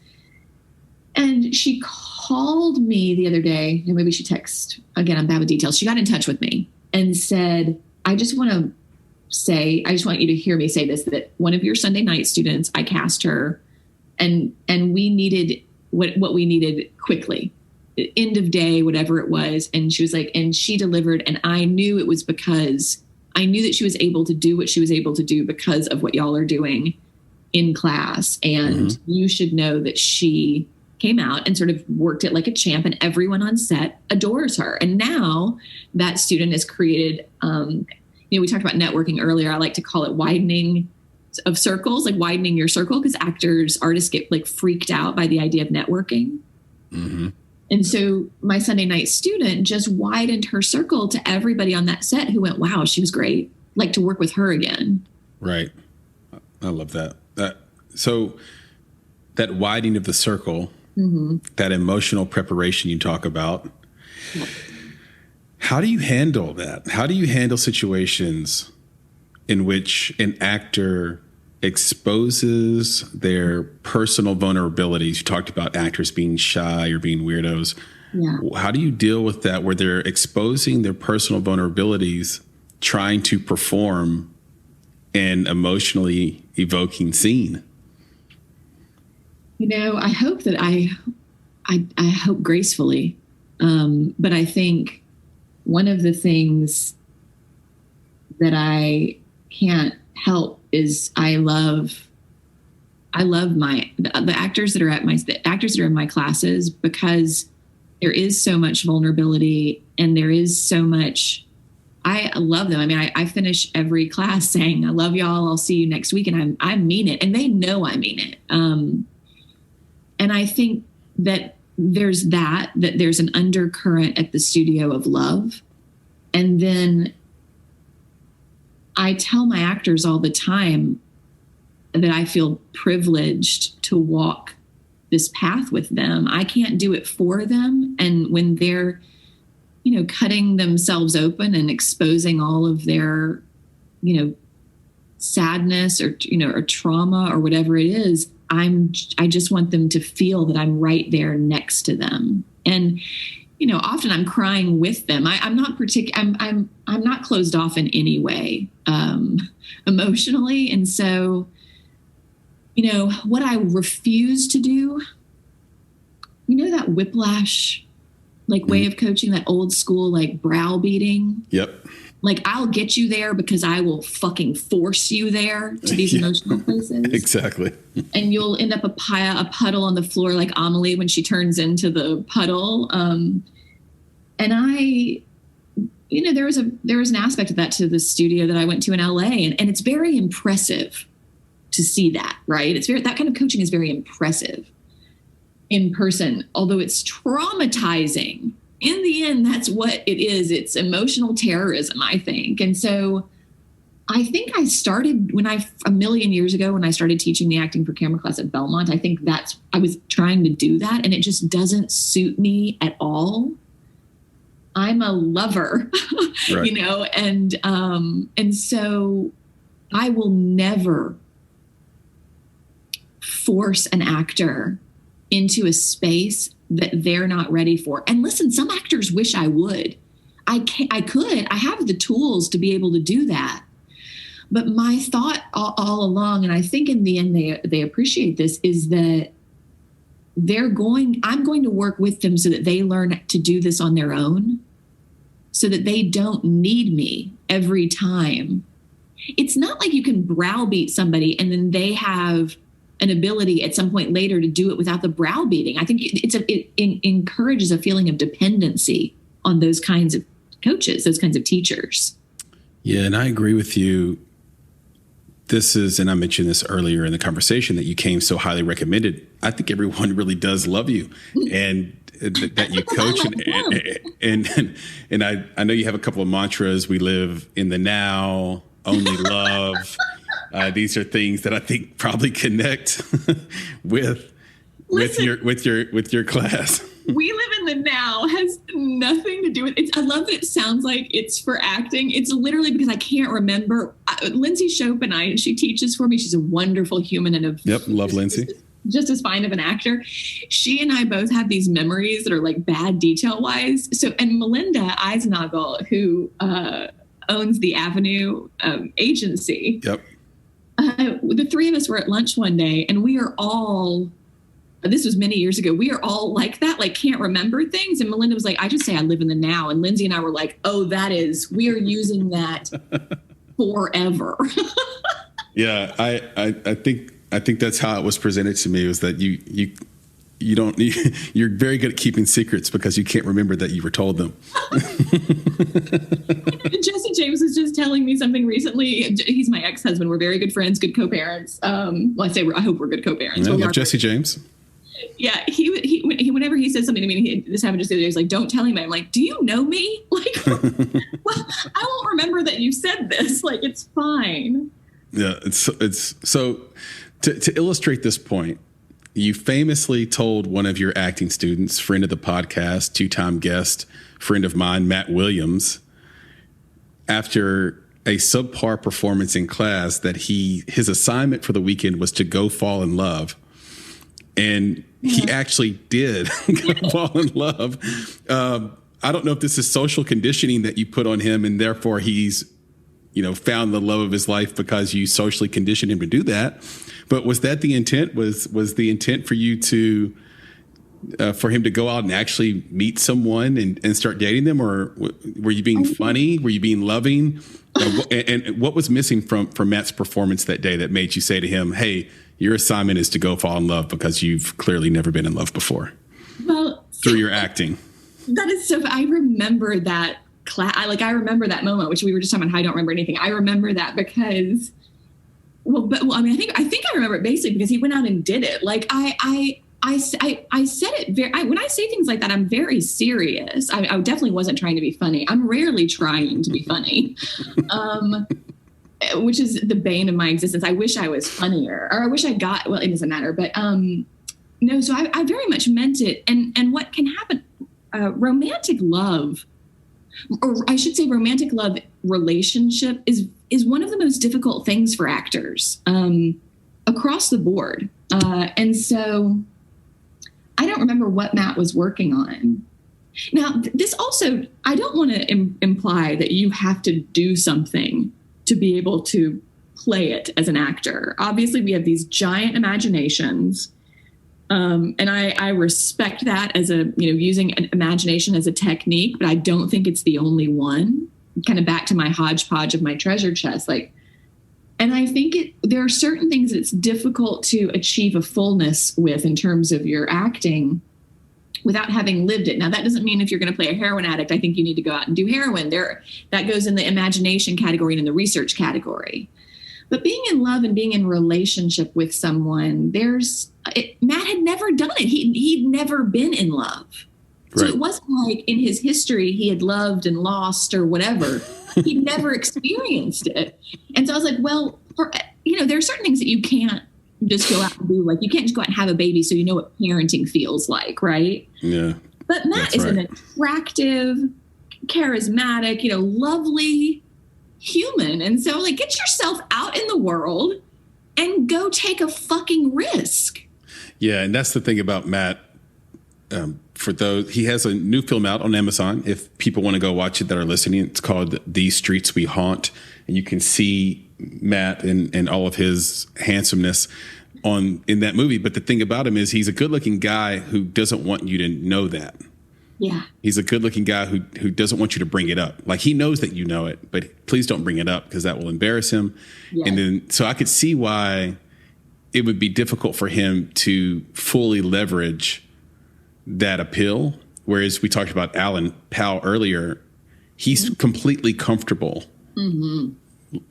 And she called me the other day, and maybe she texted, again, I'm bad with details. She got in touch with me and said, I just want you to hear me say this, that one of your Sunday night students, I cast her, and we needed what we needed quickly, end of day, whatever it was. And she was like, and she delivered. And I knew it was because I knew that she was able to do what she was able to do because of what y'all are doing in class. And you should know that she came out and sort of worked it like a champ, and everyone on set adores her. And now that student has created, we talked about networking earlier. I like to call it widening of circles, like widening your circle, because artists get like freaked out by the idea of networking. Mm-hmm. And so my Sunday night student just widened her circle to everybody on that set who went, wow, she was great. Like to work with her again. Right. I love that. So that widening of the circle, that emotional preparation you talk about. Yeah. How do you handle that? How do you handle situations in which an actor exposes their personal vulnerabilities? You talked about actors being shy or being weirdos. Yeah. How do you deal with that, where they're exposing their personal vulnerabilities, trying to perform an emotionally evoking scene? You know, I hope that I hope gracefully. But I think one of the things that I can't help is I love the actors that are in my classes, because there is so much vulnerability and there is so much. I love them. I mean, I finish every class saying, I love y'all. I'll see you next week. And I mean it. And they know I mean it. And I think that there's there's an undercurrent at the studio of love. And then I tell my actors all the time that I feel privileged to walk this path with them. I can't do it for them. And when they're, cutting themselves open and exposing all of their, sadness or trauma or whatever it is, I just want them to feel that I'm right there next to them. And, often I'm crying with them. I'm not closed off in any way, emotionally. And so, what I refuse to do, that whiplash, way of coaching, that old school, browbeating. Yep. I'll get you there because I will fucking force you there to these emotional places. Exactly. And you'll end up a puddle on the floor like Amelie when she turns into the puddle. And there was an aspect of that to the studio that I went to in LA, and it's very impressive to see that, right? That kind of coaching is very impressive in person, although it's traumatizing. In the end, that's what it is. It's emotional terrorism, I think. And so I think I started a million years ago when I started teaching the acting for camera class at Belmont. I think I was trying to do that, and it just doesn't suit me at all. I'm a lover, right. And so I will never force an actor into a space that they're not ready for. And listen, some actors wish I would. I have the tools to be able to do that. But my thought all along, and I think in the end they appreciate this, is that I'm going to work with them so that they learn to do this on their own, so that they don't need me every time. It's not like you can browbeat somebody and then they have an ability at some point later to do it without the browbeating. I think it encourages a feeling of dependency on those kinds of coaches, those kinds of teachers. Yeah, and I agree with you. And I mentioned this earlier in the conversation, that you came so highly recommended. I think everyone really does love you, and that you coach. And I know you have a couple of mantras. We live in the now, only love. These are things that I think probably connect with your class. We live in the now has nothing to do with it. I love that it sounds like it's for acting. It's literally because I can't remember. Lindsay Shope she teaches for me. She's a wonderful human and love Lindsay. Just as fine of an actor. She and I both have these memories that are bad detail wise. So, and Melinda Eisnagel, who owns the Avenue agency. Yep. The three of us were at lunch one day, and we are all, this was many years ago, we are all like that, can't remember things. And Melinda was like, I just say I live in the now. And Lindsay and I were like, oh, we are using that forever. Yeah, I think that's how it was presented to me, was that you're very good at keeping secrets because you can't remember that you were told them. Jesse James was just telling me something recently. He's my ex-husband. We're very good friends, good co-parents. I hope we're good co-parents. Yeah, Jesse James. Yeah, he whenever he says something to me, this happened just the other day, he's like, don't tell anybody. I'm like, do you know me? Well, I won't remember that you said this. It's fine. Yeah, it's so to illustrate this point, You famously told one of your acting students, friend of the podcast, two-time guest, friend of mine, Matt Williams, after a subpar performance in class, that his assignment for the weekend was to go fall in love. And he actually did fall in love. I don't know if this is social conditioning that you put on him, and therefore he's, found the love of his life because you socially conditioned him to do that. But was that the intent? Was the intent for you to, for him to go out and actually meet someone and start dating them? Or were you being funny? Were you being loving? And what was missing from Matt's performance that day that made you say to him, hey, your assignment is to go fall in love because you've clearly never been in love before? Well, through your acting. That is so, I remember that class. I remember that moment, which we were just talking about how I don't remember anything. I remember that because, I think I remember it basically because he went out and did it. Like I said it when I say things like that, I'm very serious. I definitely wasn't trying to be funny. I'm rarely trying to be funny, which is the bane of my existence. I wish I was funnier, or I wish I got, well, it doesn't matter, but no, so I very much meant it. And what can happen, romantic love, or I should say romantic love relationship is one of the most difficult things for actors across the board. And so I don't remember what Matt was working on. Now, this also, I don't want to imply that you have to do something to be able to play it as an actor. Obviously, we have these giant imaginations. And I respect that as using an imagination as a technique, but I don't think it's the only one. Kind of back to my hodgepodge of my treasure chest. And I think there are certain things it's difficult to achieve a fullness with in terms of your acting without having lived it. Now, that doesn't mean if you're going to play a heroin addict, I think you need to go out and do heroin. That goes in the imagination category and in the research category. But being in love and being in relationship with someone, Matt had never done it. He'd never been in love. So It wasn't like in his history he had loved and lost or whatever. He'd never experienced it. And so I was like, well, there are certain things that you can't just go out and do. Like, you can't just go out and have a baby so you know what parenting feels like, right? Yeah. But Matt is an attractive, charismatic, lovely human. And so, get yourself out in the world and go take a fucking risk. Yeah, and that's the thing about Matt. For those, he has a new film out on Amazon. If people want to go watch it that are listening, it's called These Streets We Haunt. And you can see Matt and all of his handsomeness in that movie. But the thing about him is he's a good looking guy who doesn't want you to know that. Yeah. He's a good looking guy who doesn't want you to bring it up. Like, he knows that you know it, but please don't bring it up because that will embarrass him. Yes. And then, so I could see why it would be difficult for him to fully leverage that appeal. Whereas we talked about Alan Powell earlier, he's completely comfortable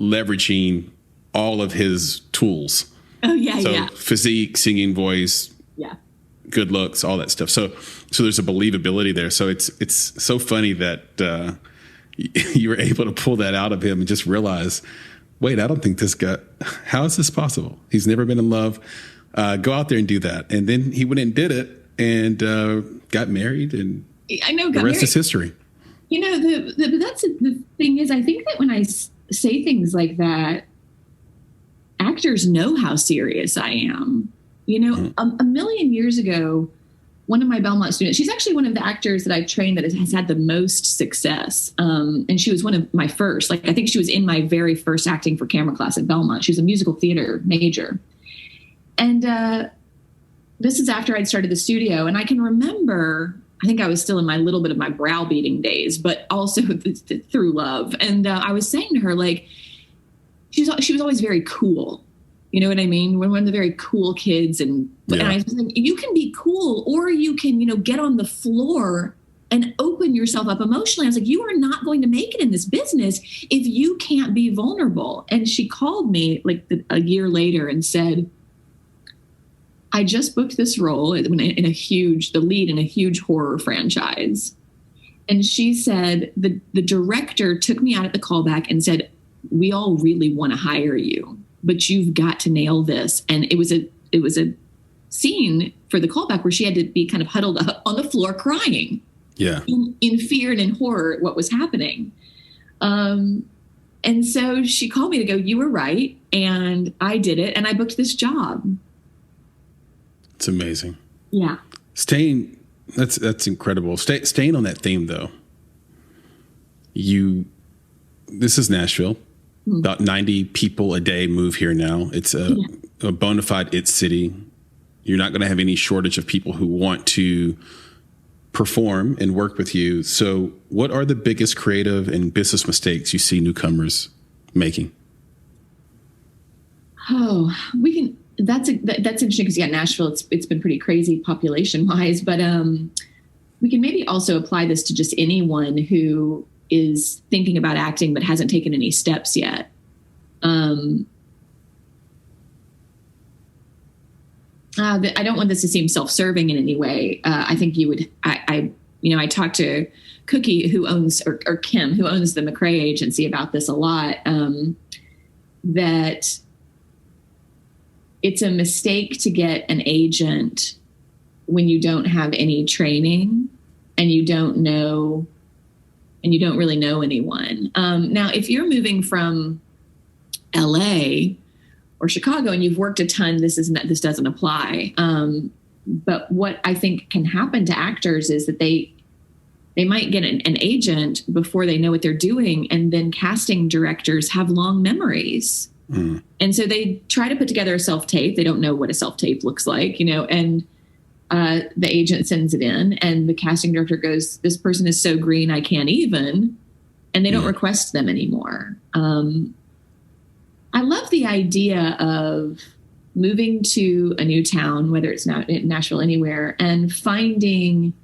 leveraging all of his tools. Oh yeah. So yeah. Physique, singing voice, good looks, all that stuff. So there's a believability there. So it's so funny that you were able to pull that out of him and just realize, wait, I don't think this guy, how is this possible? He's never been in love. Go out there and do that. And then he went and did it and got married, and the rest is history. That's the thing is, I think that when I say things like that, actors know how serious I am. A million years ago, one of my Belmont students, she's actually one of the actors that I've trained that has had the most success. And she was one of my first, I think she was in my very first acting for camera class at Belmont. She was a musical theater major. And this is after I'd started the studio. And I can remember, I think I was still in my little bit of my browbeating days, but also through love. And I was saying to her, she was always very cool. You know what I mean? We're one of the very cool kids. And I was like, you can be cool, or you can, get on the floor and open yourself up emotionally. I was like, you are not going to make it in this business if you can't be vulnerable. And she called me a year later and said, I just booked this role the lead in a huge horror franchise. And she said, the director took me out at the callback and said, we all really want to hire you, but you've got to nail this. And it was a scene for the callback where she had to be kind of huddled up on the floor crying. Yeah. In fear and in horror at what was happening. And so she called me to go, you were right. And I did it. And I booked this job. It's amazing. Yeah. That's incredible. Staying on that theme though. This is Nashville. Mm-hmm. About 90 people a day move here now. It's a bona fide city. You're not going to have any shortage of people who want to perform and work with you. So what are the biggest creative and business mistakes you see newcomers making? Oh, that's interesting because Nashville, it's been pretty crazy population wise, but we can maybe also apply this to just anyone who is thinking about acting but hasn't taken any steps yet. I don't want this to seem self-serving in any way. I think you would, I talked to Cookie who owns, or Kim who owns the McRae agency about this a lot, that it's a mistake to get an agent when you don't have any training and you don't really know anyone. Now, if you're moving from LA or Chicago and you've worked a ton, this doesn't apply. But what I think can happen to actors is that they might get an agent before they know what they're doing. And then casting directors have long memories. Mm. And so they try to put together a self-tape. They don't know what a self-tape looks like, and the agent sends it in and the casting director goes, this person is so green, I can't even. And they don't request them anymore. I love the idea of moving to a new town, whether it's now in Nashville, anywhere, and finding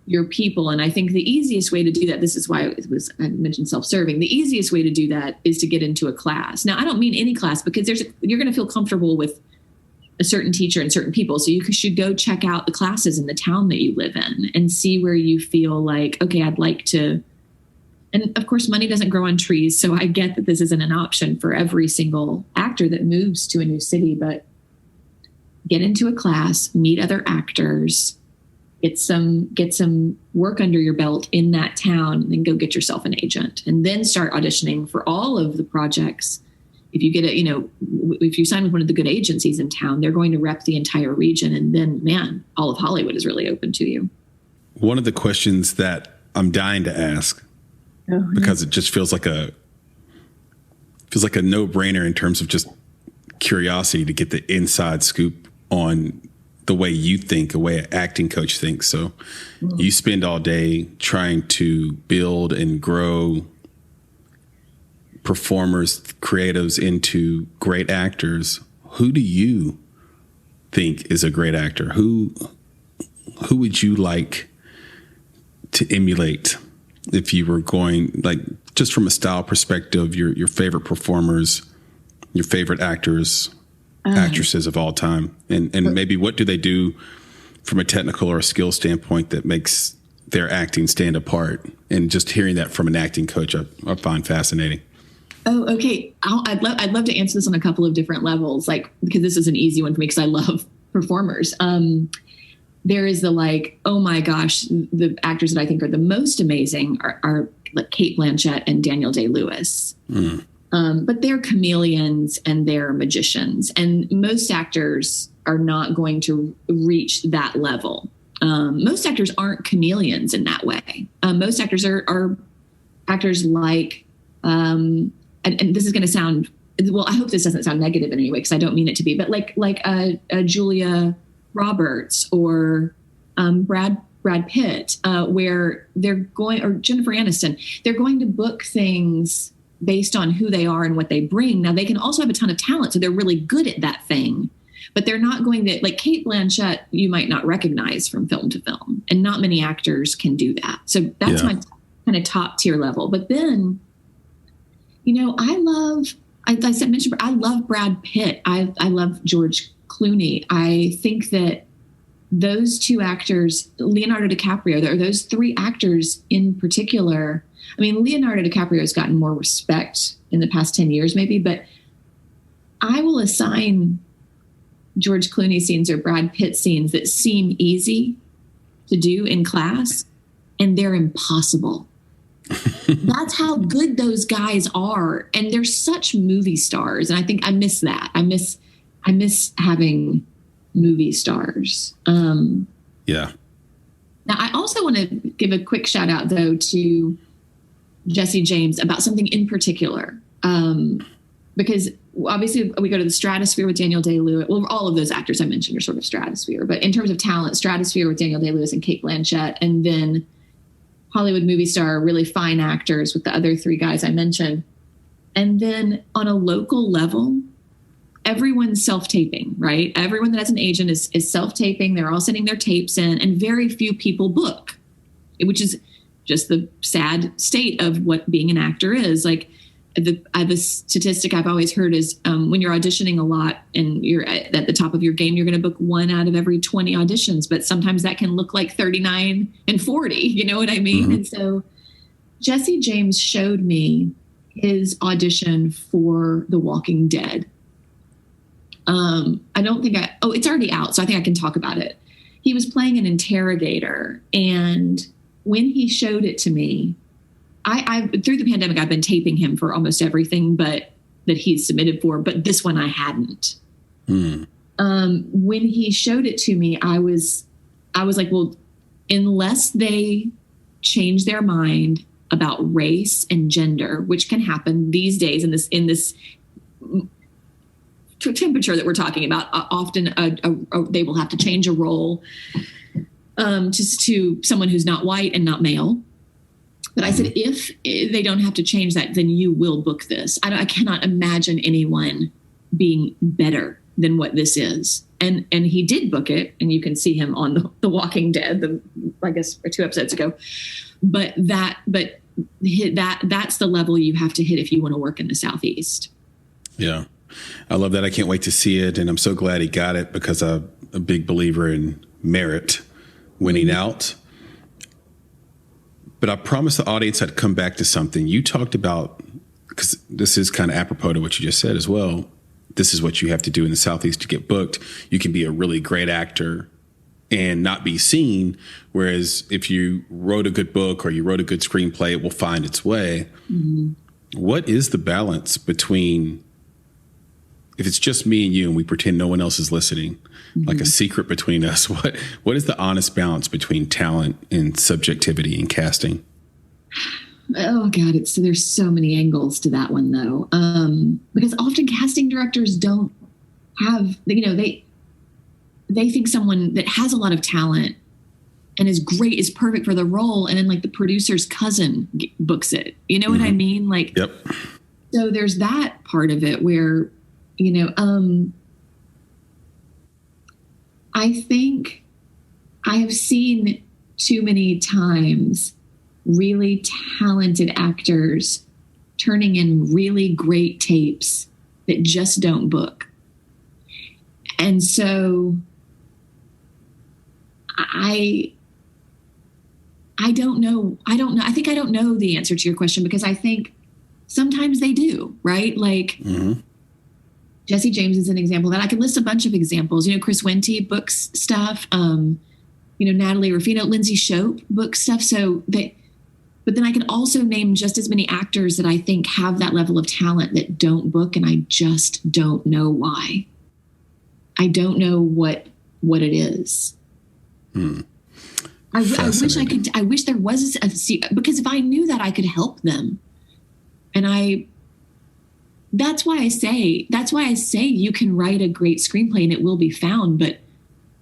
your people. And I think the easiest way to do that, this is why I mentioned self-serving. The easiest way to do that is to get into a class. Now, I don't mean any class because you're going to feel comfortable with a certain teacher and certain people. So you should go check out the classes in the town that you live in and see where you feel like, okay, I'd like to. And of course, money doesn't grow on trees. So I get that this isn't an option for every single actor that moves to a new city, but get into a class, meet other actors, get some work under your belt in that town, and then go get yourself an agent and then start auditioning for all of the projects. If you get if you sign with one of the good agencies in town, they're going to rep the entire region. And then, man, all of Hollywood is really open to you. One of the questions that I'm dying to ask, because it just feels like a no-brainer in terms of just curiosity to get the inside scoop on the way you think, the way an acting coach thinks. So you spend all day trying to build and grow performers, creatives into great actors. Who do you think is a great actor? Who would you like to emulate if you were going, like, just from a style perspective, your favorite performers, your favorite actors, actresses of all time, and maybe what do they do from a technical or a skill standpoint that makes their acting stand apart? And just hearing that from an acting coach, I find fascinating. Oh, okay. I'd love to answer this on a couple of different levels, because this is an easy one for me because I love performers. There is oh my gosh, the actors that I think are the most amazing are like Cate Blanchett and Daniel Day-Lewis. Mm. But they're chameleons and they're magicians, and most actors are not going to reach that level. Most actors aren't chameleons in that way. Most actors are actors like, and this is going to sound, well, I hope this doesn't sound negative in any way because I don't mean it to be, but like Julia Roberts or Brad Pitt, where they're going, or Jennifer Aniston, they're going to book things based on who they are and what they bring. Now, they can also have a ton of talent, so they're really good at that thing, but they're not going to, like Cate Blanchett, you might not recognize from film to film, and not many actors can do that. So that's my kind of top tier level. But then, I love Brad Pitt. I love George Clooney. I think that those two actors, Leonardo DiCaprio, or those three actors in particular, I mean, Leonardo DiCaprio has gotten more respect in the past 10 years, maybe, but I will assign George Clooney scenes or Brad Pitt scenes that seem easy to do in class, and they're impossible. That's how good those guys are. And they're such movie stars. And I think I miss that. I miss having movie stars. Yeah. Now, I also want to give a quick shout out, though, to Jesse James about something in particular. Because obviously we go to the stratosphere with Daniel Day-Lewis. Well, all of those actors I mentioned are sort of stratosphere. But in terms of talent, stratosphere with Daniel Day-Lewis and Cate Blanchett, and then Hollywood movie star, really fine actors with the other three guys I mentioned. And then on a local level, everyone's self-taping, right? Everyone that has an agent is self-taping. They're all sending their tapes in, and very few people book, which is just the sad state of what being an actor is. Like, the statistic I've always heard is when you're auditioning a lot and you're at the top of your game, you're going to book 1 out of every 20 auditions, but sometimes that can look like 39 and 40, you know what I mean? Mm-hmm. And so Jesse James showed me his audition for The Walking Dead. It's already out, so I think I can talk about it. He was playing an interrogator, and when he showed it to me, I through the pandemic, I've been taping him for almost everything but that he's submitted for, but this one I hadn't. When he showed it to me, I was like, well, unless they change their mind about race and gender, which can happen these days in this temperature that we're talking about, often they will have to change a role just to someone who's not white and not male. But I said, if they don't have to change that, then you will book this. I cannot imagine anyone being better than what this is. And he did book it, and you can see him on the Walking Dead, I guess 2 episodes ago. But that's the level you have to hit if you want to work in the Southeast. Yeah. I love that. I can't wait to see it. And I'm so glad he got it, because I'm a big believer in merit winning out. But I promised the audience I'd come back to something you talked about, because this is kind of apropos to what you just said as well. This is what you have to do in the Southeast to get booked. You can be a really great actor and not be seen. Whereas if you wrote a good book or you wrote a good screenplay, it will find its way. Mm-hmm. What is the balance between, if it's just me and you and we pretend no one else is listening, mm-hmm. like a secret between us, what is the honest balance between talent and subjectivity in casting? Oh God, there's so many angles to that one though. Because often casting directors don't have, they think someone that has a lot of talent and is great, is perfect for the role. And then like the producer's cousin books it, you know mm-hmm. what I mean? Like, yep. So there's that part of it where, I think I have seen too many times really talented actors turning in really great tapes that just don't book. And so I don't know. I think I don't know the answer to your question, because I think sometimes they do, right? Like, mm-hmm. Jesse James is an example that I can list a bunch of examples. Chris Wente books stuff. Natalie Rufino, Lindsay Shope books stuff. But then I can also name just as many actors that I think have that level of talent that don't book, and I just don't know why. I don't know what it is. I wish I could. I wish there was because if I knew that, I could help them, and That's why I say you can write a great screenplay and it will be found, but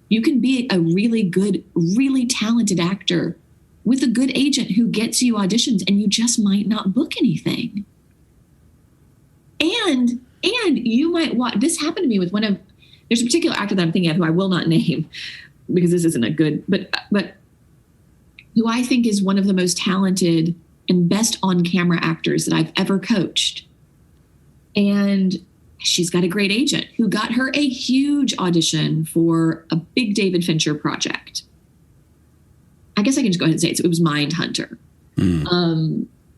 you can be a really good, really talented actor with a good agent who gets you auditions, and you just might not book anything. And you might this happened to me with there's a particular actor that I'm thinking of who I will not name because this isn't a good, but who I think is one of the most talented and best on-camera actors that I've ever coached. And she's got a great agent who got her a huge audition for a big David Fincher project. I guess I can just go ahead and say it was Mindhunter.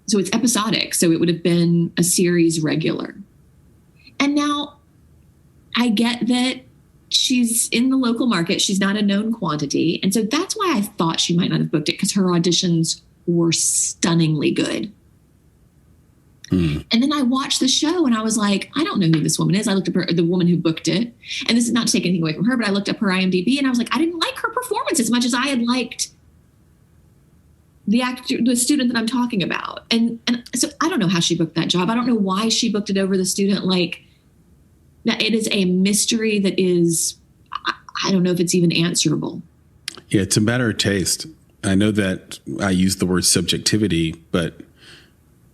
So it's episodic. So it would have been a series regular. And now I get that she's in the local market. She's not a known quantity. And so that's why I thought she might not have booked it, because her auditions were stunningly good. And then I watched the show and I was like, I don't know who this woman is. I looked up the woman who booked it. And this is not to take anything away from her, but I looked up her IMDb and I was like, I didn't like her performance as much as I had liked the student that I'm talking about. And so I don't know how she booked that job. I don't know why she booked it over the student. Like, it is a mystery that is, I don't know if it's even answerable. Yeah, it's a matter of taste. I know that I use the word subjectivity, but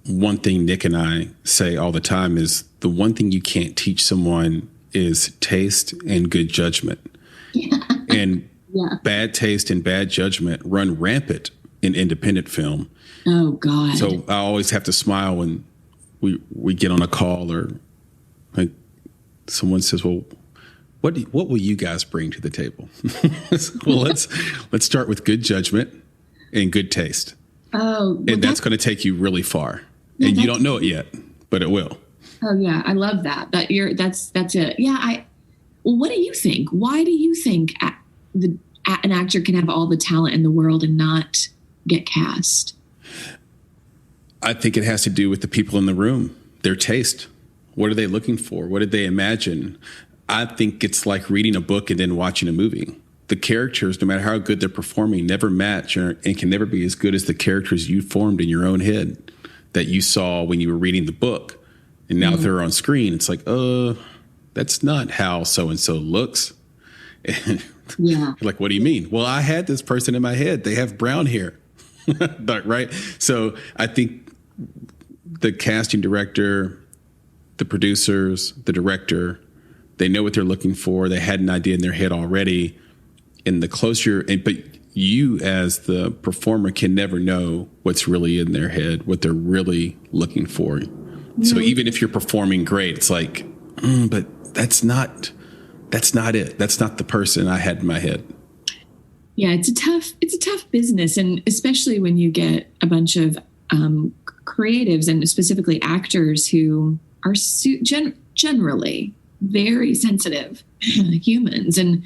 one thing Nick and I say all the time is the one thing you can't teach someone is taste and good judgment. Yeah. And bad taste and bad judgment run rampant in independent film. Oh, God. So I always have to smile when we get on a call or like someone says, well, what will you guys bring to the table? Well, let's start with good judgment and good taste. Oh, well, and that's going to take you really far. Yeah, and you don't know it yet, but it will. Oh yeah, I love that. That's it. Yeah. Well, what do you think? Why do you think an actor can have all the talent in the world and not get cast? I think it has to do with the people in the room, their taste. What are they looking for? What did they imagine? I think it's like reading a book and then watching a movie. The characters, no matter how good they're performing, never match and can never be as good as the characters you formed in your own head that you saw when you were reading the book. And now they're on screen. It's like, that's not how so-and-so looks. And you're like, what do you mean? Well, I had this person in my head. They have brown hair. Right? So I think the casting director, the producers, the director, they know what they're looking for. They had an idea in their head already. And the closer, but you as the performer can never know what's really in their head, what they're really looking for. So even if you're performing great, it's like, but that's not it. That's not the person I had in my head. Yeah, it's a tough business. And especially when you get a bunch of creatives and specifically actors who are generally very sensitive humans. And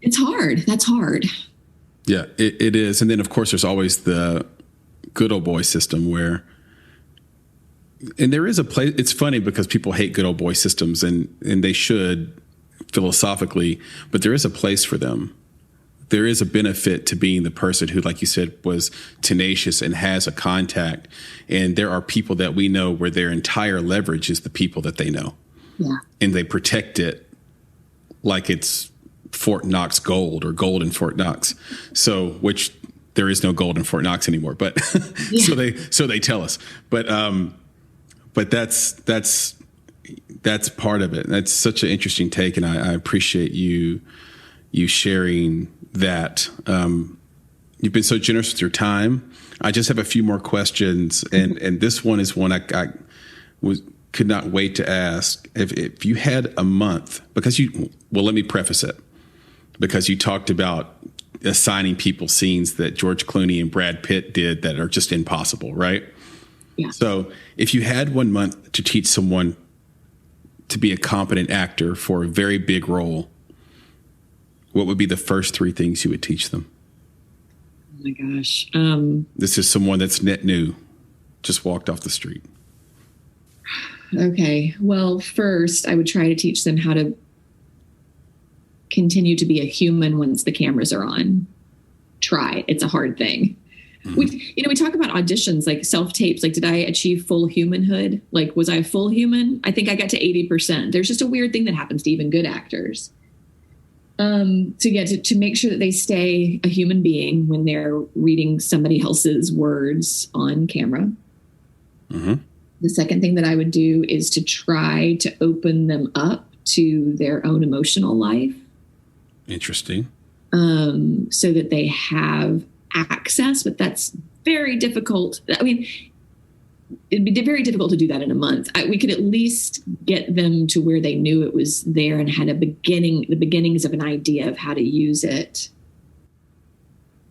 it's hard. That's hard. Yeah, it is. And then, of course, there's always the good old boy system where, and there is a place, it's funny because people hate good old boy systems and they should philosophically, but there is a place for them. There is a benefit to being the person who, like you said, was tenacious and has a contact. And there are people that we know where their entire leverage is the people that they know. Yeah. And they protect it like it's Fort Knox gold or gold in Fort Knox. So, which there is no gold in Fort Knox anymore, but so they tell us, but that's part of it. That's such an interesting take. And I appreciate you sharing that. You've been so generous with your time. I just have a few more questions. And this one is one I could not wait to ask. If you had a month, let me preface it. Because you talked about assigning people scenes that George Clooney and Brad Pitt did that are just impossible, right? Yeah. So if you had 1 month to teach someone to be a competent actor for a very big role, what would be the first 3 things you would teach them? Oh my gosh. This is someone that's net new, just walked off the street. Okay. Well, first I would try to teach them how to continue to be a human once the cameras are on. Try. It's a hard thing. Mm-hmm. We talk about auditions, like self-tapes. Like, did I achieve full humanhood? Like, was I a full human? I think I got to 80%. There's just a weird thing that happens to even good actors. To make sure that they stay a human being when they're reading somebody else's words on camera. Mm-hmm. The second thing that I would do is to try to open them up to their own emotional life. Interesting. So that they have access, but that's very difficult. I mean, it'd be very difficult to do that in a month. We could at least get them to where they knew it was there and had the beginnings of an idea of how to use it.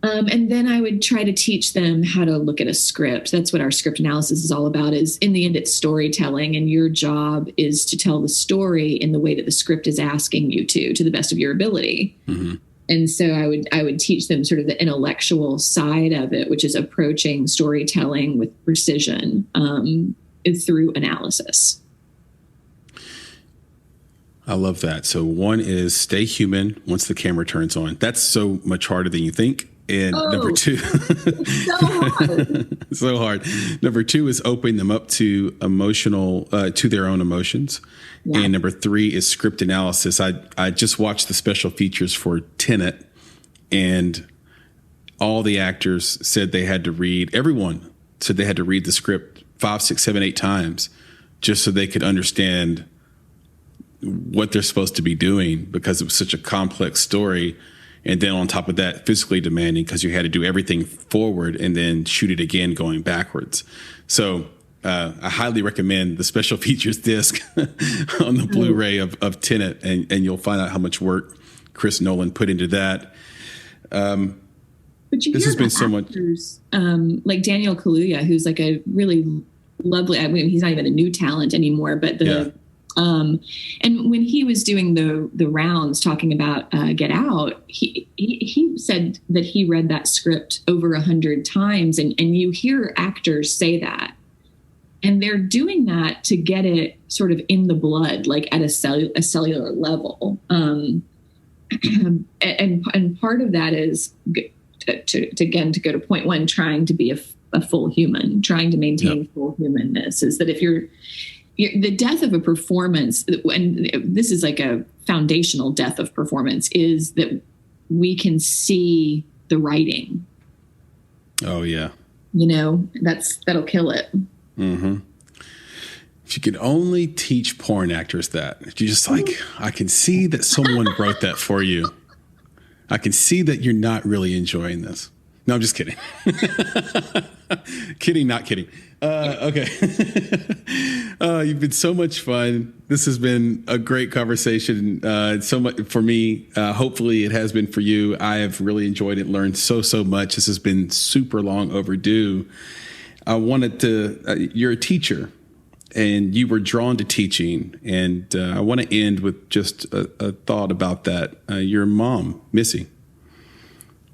And then I would try to teach them how to look at a script. That's what our script analysis is all about, is in the end, it's storytelling. And your job is to tell the story in the way that the script is asking you to the best of your ability. Mm-hmm. And so I would teach them sort of the intellectual side of it, which is approaching storytelling with precision through analysis. I love that. So one is stay human once the camera turns on. That's so much harder than you think. And number two, so hard. So hard. Number two is opening them up to to their own emotions. Yeah. And number three is script analysis. I just watched the special features for Tenet, and all the actors said everyone said they had to read the script 5, 6, 7, 8 times just so they could understand what they're supposed to be doing, because it was such a complex story. And then on top of that, physically demanding, because you had to do everything forward and then shoot it again going backwards. So I highly recommend the special features disc on the Blu-ray of Tenet, and you'll find out how much work Chris Nolan put into that. But this has been so actors, much, like Daniel Kaluuya, who's like a really lovely. I mean, he's not even a new talent anymore, but and when he was doing the rounds talking about Get Out, he said that he read that script over 100 times, and you hear actors say that, and they're doing that to get it sort of in the blood, like at a cellular level. And part of that is to go to point one, trying to be a full human, trying to maintain full humanness, is that if the death of a performance, and this is like a foundational death of performance, is that we can see the writing. Oh, yeah. That'll kill it. Mm-hmm. If you could only teach porn actors that. If you just I can see that someone wrote that for you. I can see that you're not really enjoying this. No, I'm just kidding. Kidding, not kidding. Okay. You've been so much fun. This has been a great conversation. So much for me. Hopefully it has been for you. I have really enjoyed it, learned so much. This has been super long overdue. I wanted to, you're a teacher and you were drawn to teaching. And I want to end with just a thought about that. Your mom, Missy,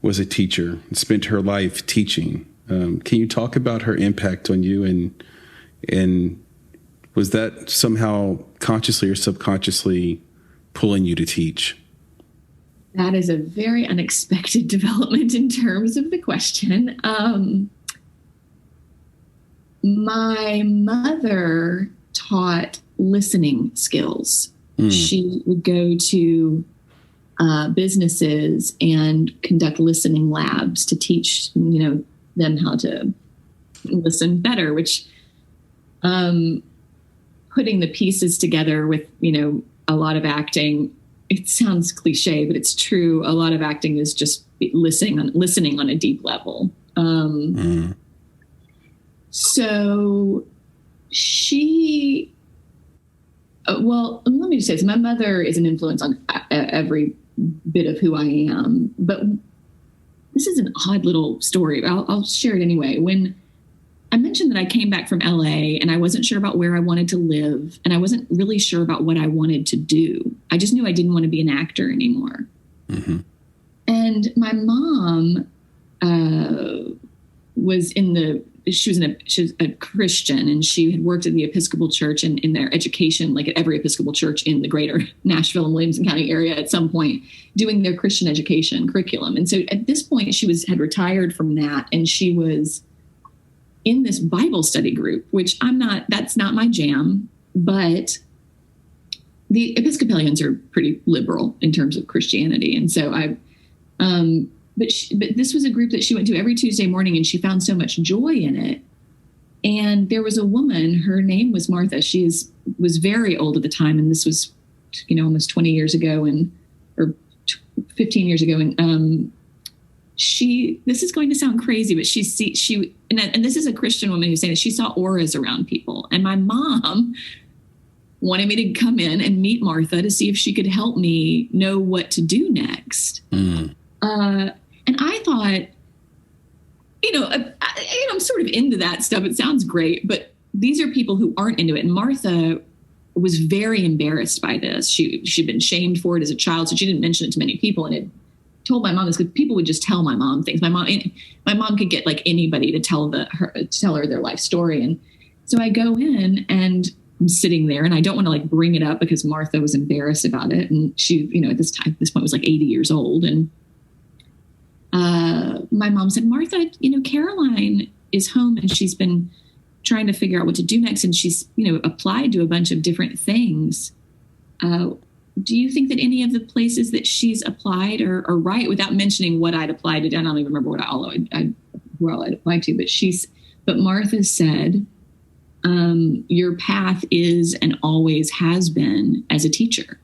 was a teacher and spent her life teaching. Can you talk about her impact on you, and was that somehow consciously or subconsciously pulling you to teach? That is a very unexpected development in terms of the question. My mother taught listening skills. She would go to businesses and conduct listening labs to teach, them how to listen better, which putting the pieces together with, a lot of acting, it sounds cliche, but it's true. A lot of acting is just listening on a deep level. So she, well, let me just say this. My mother is an influence on every bit of who I am, but this is an odd little story. I'll share it anyway. When I mentioned that I came back from LA and I wasn't sure about where I wanted to live, and I wasn't really sure about what I wanted to do. I just knew I didn't want to be an actor anymore. Mm-hmm. And my mom was she was a Christian, and she had worked at the Episcopal Church in their education, like at every Episcopal church in the greater Nashville and Williamson County area at some point, doing their Christian education curriculum. And so at this point she had retired from that, and she was in this Bible study group, which that's not my jam, but the Episcopalians are pretty liberal in terms of Christianity. And so but this was a group that she went to every Tuesday morning, and she found so much joy in it. And there was a woman, her name was Martha. She was very old at the time, and this was, almost 20 years ago, or 15 years ago. And this is going to sound crazy, but and this is a Christian woman who's saying that she saw auras around people. And my mom wanted me to come in and meet Martha to see if she could help me know what to do next. Mm. And I thought, I'm sort of into that stuff. It sounds great, but these are people who aren't into it. And Martha was very embarrassed by this. She'd been shamed for it as a child, so she didn't mention it to many people, and had told my mom this because people would just tell my mom things. My mom could get like anybody to tell her their life story. And so I go in and I'm sitting there, and I don't want to like bring it up because Martha was embarrassed about it. And she, at this point was like 80 years old. And my mom said, Martha, Caroline is home and she's been trying to figure out what to do next. And she's, applied to a bunch of different things. Do you think that any of the places that she's applied are right, without mentioning what I'd applied to? I don't even remember where all I'd applied to, but Martha said, your path is and always has been as a teacher.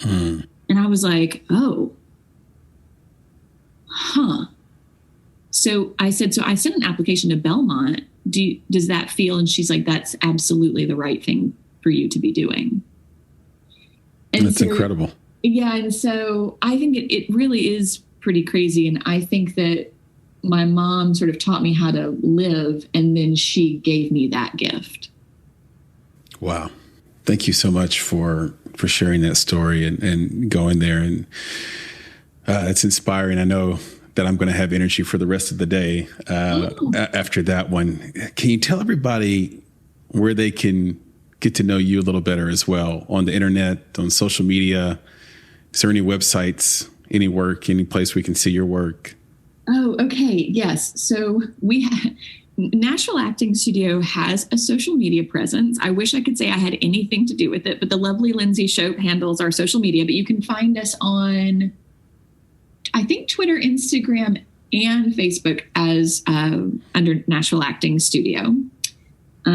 And I was like, oh, huh. So I said, I sent an application to Belmont. Does that feel? And she's like, that's absolutely the right thing for you to be doing. And that's incredible. Yeah. And so I think it really is pretty crazy. And I think that my mom sort of taught me how to live, and then she gave me that gift. Wow. Thank you so much for sharing that story and going there. And it's inspiring. I know that I'm going to have energy for the rest of the day after that one. Can you tell everybody where they can get to know you a little better as well, on the internet, on social media? Is there any websites, any work, any place we can see your work? Oh, okay. Yes. So Nashville Acting Studio has a social media presence. I wish I could say I had anything to do with it, but the lovely Lindsay Shope handles our social media. But you can find us on, I think, Twitter, Instagram, and Facebook as under Nashville Acting Studio.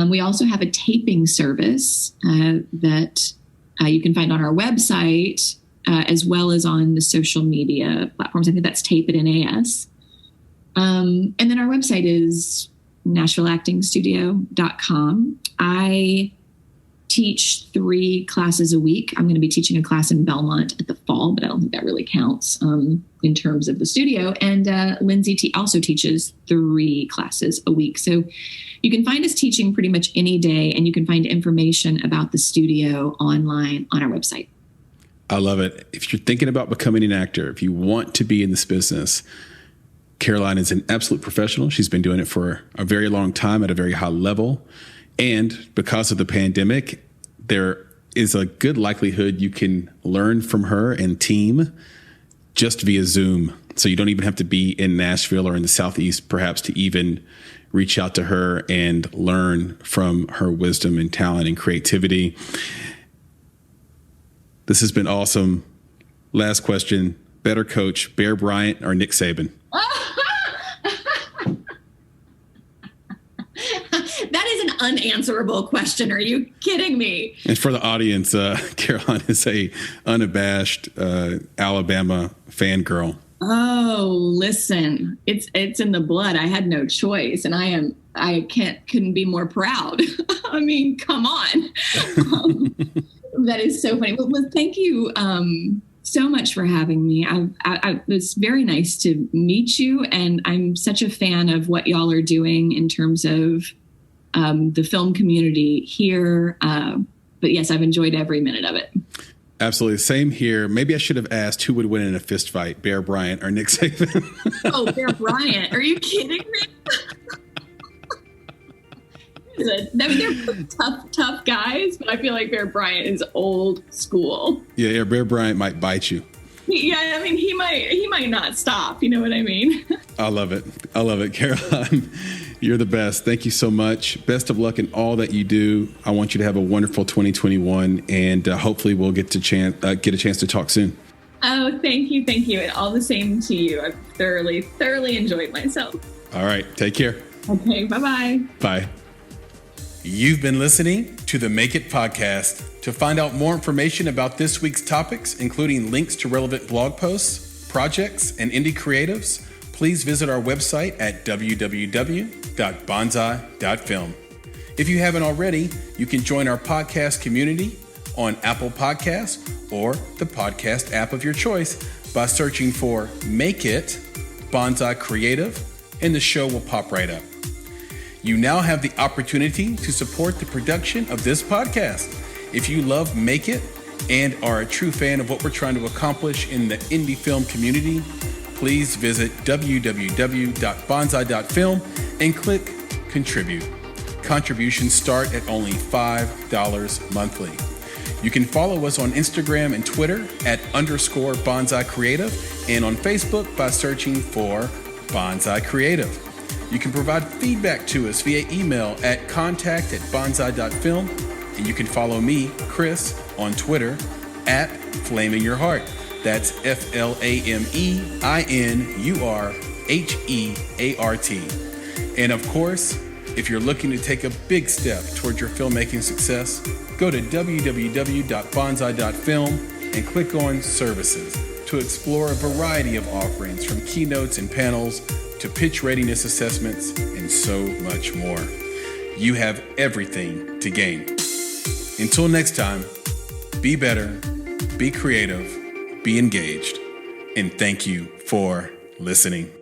We also have a taping service that you can find on our website, as well as on the social media platforms. I think that's Tape It NAS. And then our website is NashvilleActingStudio.com. I teach 3 classes a week. I'm going to be teaching a class in Belmont at the fall, but I don't think that really counts in terms of the studio. And Lindsay also teaches 3 classes a week. So you can find us teaching pretty much any day, and you can find information about the studio online on our website. I love it. If you're thinking about becoming an actor, if you want to be in this business, Caroline is an absolute professional. She's been doing it for a very long time at a very high level. And because of the pandemic, there is a good likelihood you can learn from her and team just via Zoom. So you don't even have to be in Nashville or in the Southeast, perhaps, to even reach out to her and learn from her wisdom and talent and creativity. This has been awesome. Last question. Better coach, Bear Bryant or Nick Saban? That is an unanswerable question. Are you kidding me? And for the audience, Caroline is a unabashed Alabama fangirl. Oh, listen, it's in the blood. I had no choice, and I couldn't be more proud. I mean, come on. That is so funny. Well, thank you so much for having me. It's very nice to meet you, and I'm such a fan of what y'all are doing in terms of the film community here. But yes, I've enjoyed every minute of it. Absolutely. Same here. Maybe I should have asked who would win in a fist fight, Bear Bryant or Nick Saban. Oh, Bear Bryant. Are you kidding me? I mean, they're both tough guys, but I feel like Bear Bryant is old school. Yeah, Bear Bryant might bite you. Yeah, I mean, he might not stop. You know what I mean? I love it. Caroline, you're the best. Thank you so much. Best of luck in all that you do. I want you to have a wonderful 2021, and hopefully we'll get a chance to talk soon. Oh, thank you. And all the same to you. I've thoroughly enjoyed myself. All right. Take care. Okay. Bye-bye. Bye. You've been listening to the Make It podcast. To find out more information about this week's topics, including links to relevant blog posts, projects, and indie creatives, please visit our website at www.bonsai.film. If you haven't already, you can join our podcast community on Apple Podcasts or the podcast app of your choice by searching for Make It Bonsai Creative and the show will pop right up. You now have the opportunity to support the production of this podcast. If you love Make It and are a true fan of what we're trying to accomplish in the indie film community, please visit www.bonsai.film and click Contribute. Contributions start at only $5 monthly. You can follow us on Instagram and Twitter at _Bonsai Creative and on Facebook by searching for Bonsai Creative. You can provide feedback to us via email at contact@bonsai.film, and you can follow me, Chris, on Twitter at FlamingYourHeart. That's FlamingYurHeart. And of course, if you're looking to take a big step toward your filmmaking success, go to www.bonsai.film and click on Services to explore a variety of offerings from keynotes and panels to pitch readiness assessments and so much more. You have everything to gain. Until next time, be better, be creative, be engaged, and thank you for listening.